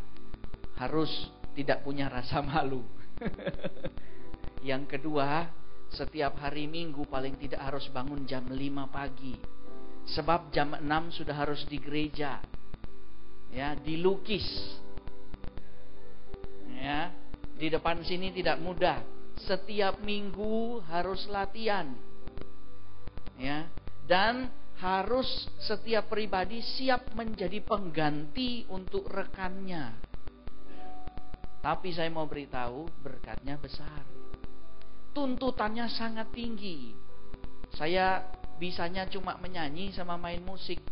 harus tidak punya rasa malu. Yang kedua, setiap hari Minggu paling tidak harus bangun jam 5 pagi. Sebab jam 6 sudah harus di gereja. Ya, dilukis. Ya, di depan sini tidak mudah. Setiap minggu harus latihan. Ya, dan harus setiap pribadi siap menjadi pengganti untuk rekannya. Tapi saya mau beritahu, berkatnya besar. Tuntutannya sangat tinggi. Saya bisanya cuma menyanyi sama main musik.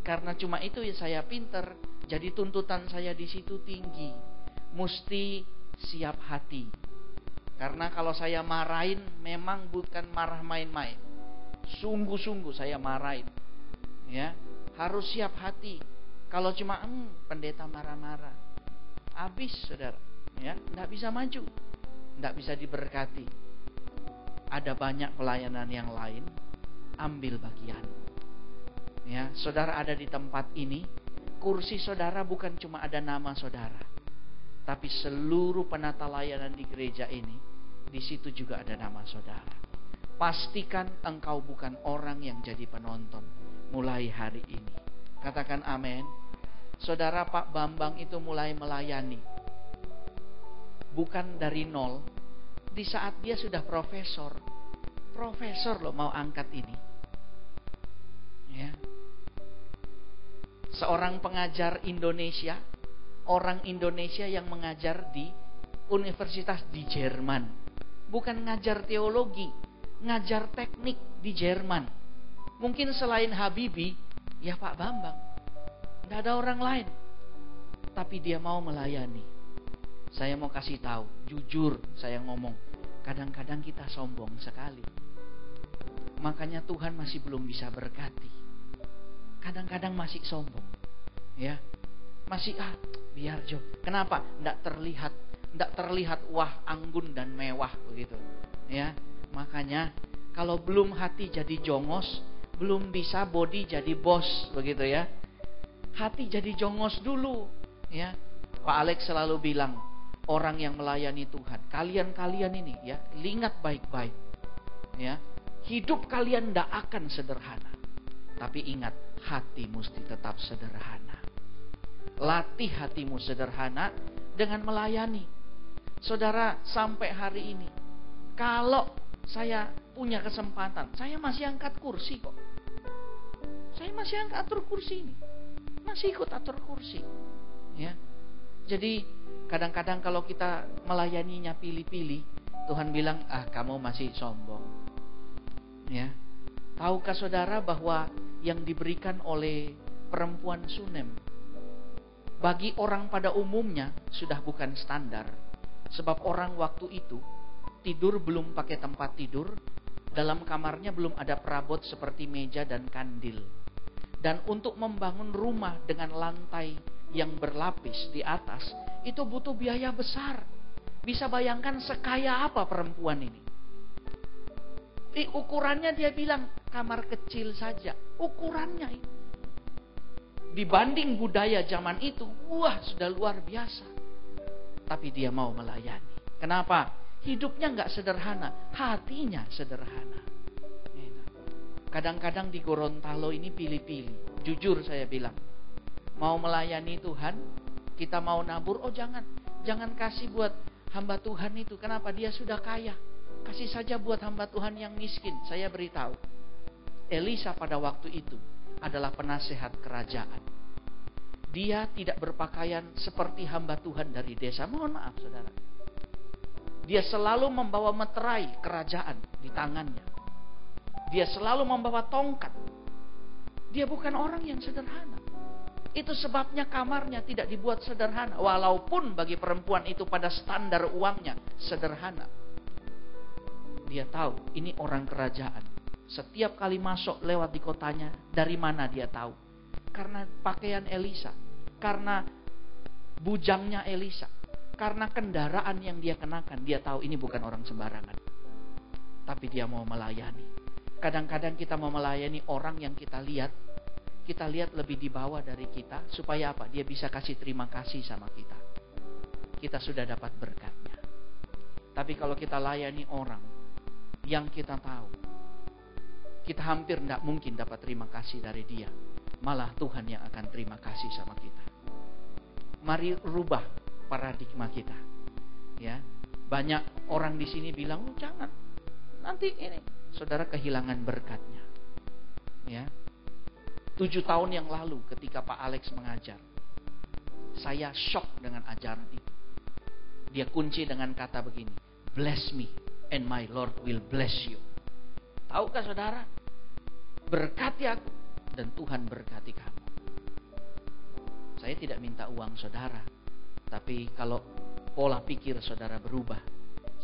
Karena cuma itu ya saya pinter. Jadi tuntutan saya di situ tinggi. Mesti siap hati. Karena kalau saya marahin, memang bukan marah main-main. Sungguh-sungguh saya marahin. Ya, harus siap hati. Kalau cuma pendeta marah-marah, habis saudara, ya, nggak bisa maju, nggak bisa diberkati. Ada banyak pelayanan yang lain, ambil bagian. Ya, saudara ada di tempat ini, kursi saudara bukan cuma ada nama saudara, tapi seluruh penata layanan di gereja ini di situ juga ada nama saudara. Pastikan engkau bukan orang yang jadi penonton mulai hari ini. Katakan amin. Saudara Pak Bambang itu mulai melayani. Bukan dari nol. Di saat dia sudah profesor. Profesor loh mau angkat ini. Ya. Seorang pengajar Indonesia. Orang Indonesia yang mengajar di universitas di Jerman. Bukan ngajar teologi. Ngajar teknik di Jerman. Mungkin selain Habibie, ya Pak Bambang. Tidak ada orang lain. Tapi dia mau melayani. Saya mau kasih tahu, jujur saya ngomong. Kadang-kadang kita sombong sekali. Makanya Tuhan masih belum bisa berkati. Kadang-kadang masih sombong. Ya. Masih biar Jo. Kenapa? Tidak terlihat wah anggun dan mewah begitu. Ya. Makanya kalau belum hati jadi jongos, belum bisa body jadi bos begitu ya. Hati jadi jongos dulu ya. Pak Alex selalu bilang, orang yang melayani Tuhan, kalian ini ya, ingat baik-baik ya. Hidup kalian tidak akan sederhana. Tapi ingat, hati mesti tetap sederhana. Latih hatimu sederhana dengan melayani. Saudara, sampai hari ini kalau saya punya kesempatan, saya masih angkat kursi kok. Saya masih angkat atur kursi ini. Masih ikut atur kursi. Ya. Jadi kadang-kadang kalau kita melayaninya pilih-pilih, Tuhan bilang, kamu masih sombong. Ya. Tahukah saudara bahwa yang diberikan oleh perempuan Sunem bagi orang pada umumnya sudah bukan standar. Sebab orang waktu itu tidur belum pakai tempat tidur, dalam kamarnya belum ada perabot seperti meja dan kandil. Dan untuk membangun rumah dengan lantai yang berlapis di atas, itu butuh biaya besar. Bisa bayangkan sekaya apa perempuan ini. Di ukurannya dia bilang, kamar kecil saja. Ukurannya ini. Dibanding budaya zaman itu, wah sudah luar biasa. Tapi dia mau melayani. Kenapa? Hidupnya nggak sederhana, hatinya sederhana. Kadang-kadang di Gorontalo ini pilih-pilih. Jujur saya bilang, mau melayani Tuhan, kita mau nabur, jangan kasih buat hamba Tuhan itu. Kenapa? Dia sudah kaya. Kasih saja buat hamba Tuhan yang miskin. Saya beritahu, Elisa pada waktu itu adalah penasehat kerajaan. Dia tidak berpakaian seperti hamba Tuhan dari desa. Mohon maaf saudara. Dia selalu membawa meterai kerajaan di tangannya. Dia selalu membawa tongkat. Dia bukan orang yang sederhana. Itu sebabnya kamarnya tidak dibuat sederhana. Walaupun bagi perempuan itu pada standar uangnya sederhana. Dia tahu ini orang kerajaan. Setiap kali masuk lewat di kotanya, dari mana dia tahu? Karena pakaian Elisa. Karena bujangnya Elisa. Karena kendaraan yang dia kenakan. Dia tahu ini bukan orang sembarangan. Tapi dia mau melayani. Kadang-kadang kita mau melayani orang yang kita lihat lebih di bawah dari kita. Supaya apa? Dia bisa kasih terima kasih sama kita. Kita sudah dapat berkatnya. Tapi kalau kita layani orang yang kita tahu, kita hampir tidak mungkin dapat terima kasih dari dia. Malah Tuhan yang akan terima kasih sama kita. Mari rubah paradigma kita. Ya, banyak orang di sini bilang, jangan, nanti ini saudara kehilangan berkatnya. Ya, 7 tahun yang lalu ketika Pak Alex mengajar, saya shock dengan ajaran itu. Dia kunci dengan kata begini, bless me and my Lord will bless you. Tahukah saudara, berkati aku dan Tuhan berkati kamu. Saya tidak minta uang saudara, tapi kalau pola pikir saudara berubah,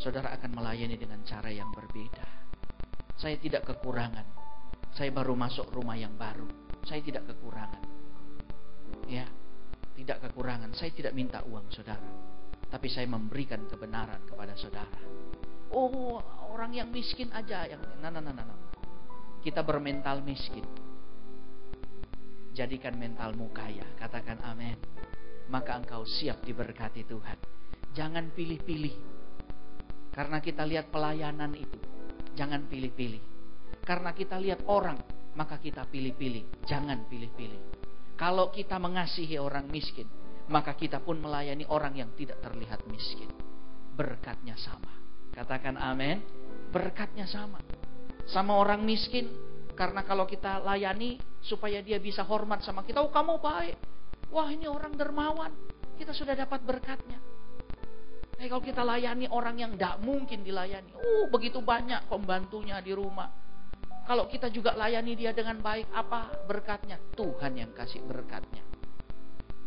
saudara akan melayani dengan cara yang berbeda. Saya tidak kekurangan. Saya baru masuk rumah yang baru. Saya tidak kekurangan. Ya, tidak kekurangan. Saya tidak minta uang saudara, tapi saya memberikan kebenaran kepada saudara. Orang yang miskin aja yang nah. Kita bermental miskin. Jadikan mentalmu kaya. Katakan amin. Maka engkau siap diberkati Tuhan. Jangan pilih-pilih. Karena kita lihat pelayanan itu, jangan pilih-pilih. Karena kita lihat orang, maka kita pilih-pilih, jangan pilih-pilih. Kalau kita mengasihi orang miskin, maka kita pun melayani orang yang tidak terlihat miskin. Berkatnya sama. Katakan amin. Berkatnya sama. Sama orang miskin, karena kalau kita layani supaya dia bisa hormat sama kita, oh kamu baik, wah ini orang dermawan, kita sudah dapat berkatnya. Kalau kita layani orang yang tidak mungkin dilayani, begitu banyak pembantunya di rumah. Kalau kita juga layani dia dengan baik, apa berkatnya? Tuhan yang kasih berkatnya.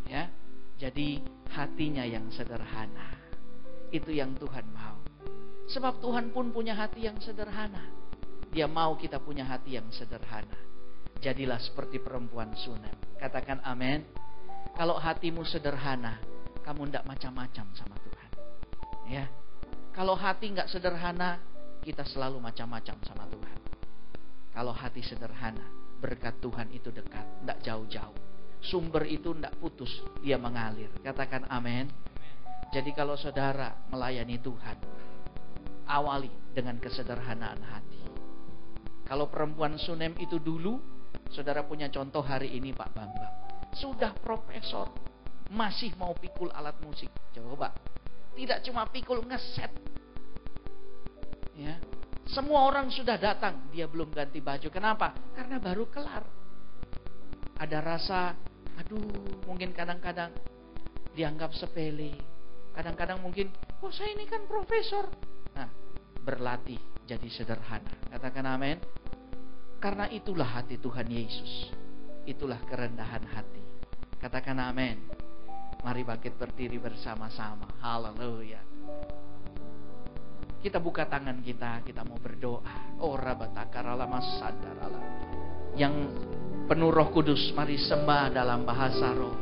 Ya, jadi hatinya yang sederhana, itu yang Tuhan mau. Sebab Tuhan pun punya hati yang sederhana. Dia mau kita punya hati yang sederhana. Jadilah seperti perempuan Sunem. Katakan amin. Kalau hatimu sederhana, kamu tidak macam-macam sama Tuhan. Ya, kalau hati nggak sederhana, kita selalu macam-macam sama Tuhan. Kalau hati sederhana, berkat Tuhan itu dekat, tidak jauh-jauh. Sumber itu tidak putus, dia mengalir. Katakan amin. Jadi kalau saudara melayani Tuhan, awali dengan kesederhanaan hati. Kalau perempuan Sunem itu dulu, saudara punya contoh hari ini Pak Bambang. Sudah profesor, masih mau pikul alat musik. Coba. Tidak cuma pikul, ngeset. Ya. Semua orang sudah datang, dia belum ganti baju. Kenapa? Karena baru kelar. Ada rasa, mungkin kadang-kadang dianggap sepele. Kadang-kadang mungkin, saya ini kan profesor. Nah, berlatih jadi sederhana. Katakan amin. Karena itulah hati Tuhan Yesus. Itulah kerendahan hati. Katakan amin. Mari bangkit berdiri bersama-sama. Haleluya. Kita buka tangan kita mau berdoa. Yang penuh Roh Kudus, mari sembah dalam bahasa roh.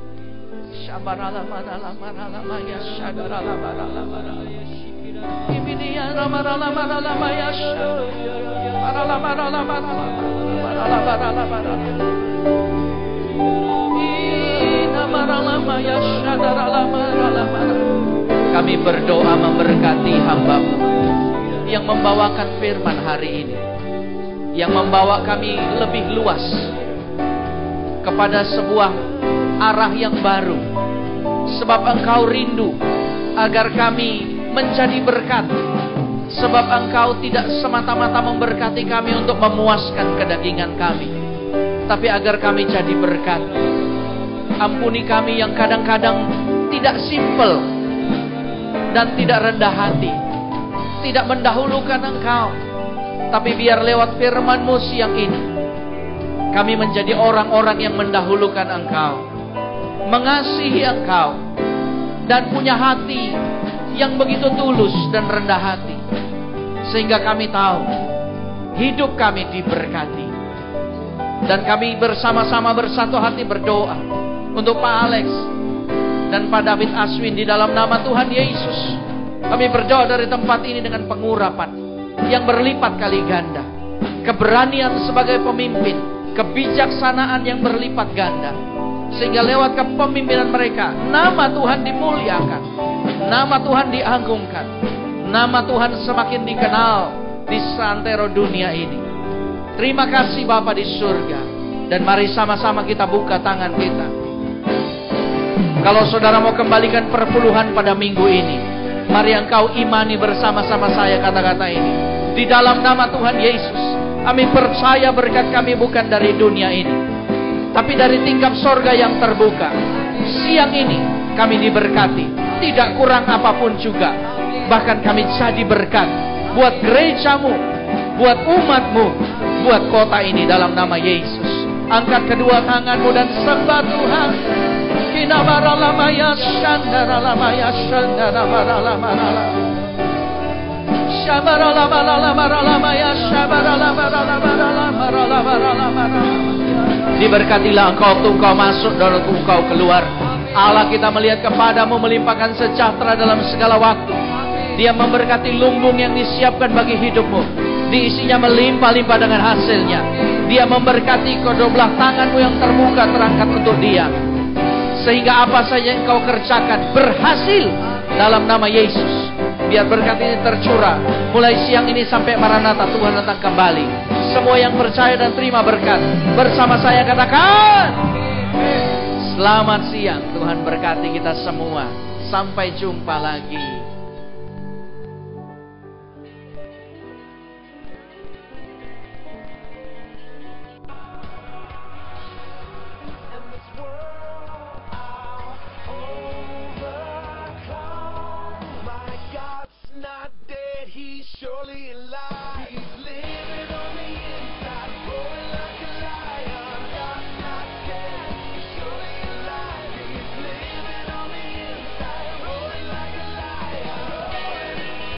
Kami berdoa memberkati hamba-Mu yang membawakan firman hari ini, yang membawa kami lebih luas kepada sebuah arah yang baru. Sebab Engkau rindu agar kami menjadi berkat. Sebab Engkau tidak semata-mata memberkati kami untuk memuaskan kedagingan kami, tapi agar kami jadi berkat. Ampuni kami yang kadang-kadang tidak simpel dan tidak rendah hati, tidak mendahulukan Engkau. Tapi biar lewat firman-Mu siang ini, kami menjadi orang-orang yang mendahulukan Engkau, mengasihi Engkau, dan punya hati yang begitu tulus dan rendah hati. Sehingga kami tahu hidup kami diberkati. Dan kami bersama-sama bersatu hati berdoa untuk Pak Alex dan Pak David Aswin di dalam nama Tuhan Yesus. Kami berdoa dari tempat ini dengan pengurapan yang berlipat kali ganda, keberanian sebagai pemimpin, kebijaksanaan yang berlipat ganda, sehingga lewat kepemimpinan mereka nama Tuhan dimuliakan, nama Tuhan diagungkan, nama Tuhan semakin dikenal di seantero dunia ini. Terima kasih Bapa di surga. Dan mari sama-sama kita buka tangan kita. Kalau saudara mau kembalikan perpuluhan pada minggu ini, mari engkau imani bersama-sama saya kata-kata ini. Di dalam nama Tuhan Yesus, kami percaya berkat kami bukan dari dunia ini, tapi dari tingkap sorga yang terbuka. Siang ini kami diberkati, tidak kurang apapun juga. Bahkan kami jadi berkat buat gerejamu, buat umatmu, buat kota ini dalam nama Yesus. Angkat kedua tanganmu dan sembah Tuhan. Diberkatilah engkau waktu engkau masuk dan waktu engkau keluar. Allah, kita melihat kepadamu melimpahkan sejahtera dalam segala waktu. Dia memberkati lumbung yang disiapkan bagi hidupmu, diisinya melimpah-limpah dengan hasilnya. Dia memberkati kedua belah tanganmu yang terbuka terangkat untuk dia, sehingga apa saja yang kau kerjakan berhasil dalam nama Yesus. Biar berkat ini tercurah mulai siang ini sampai Maranatha Tuhan datang kembali. Semua yang percaya dan terima berkat bersama saya katakan selamat siang. Tuhan berkati kita semua. Sampai jumpa lagi.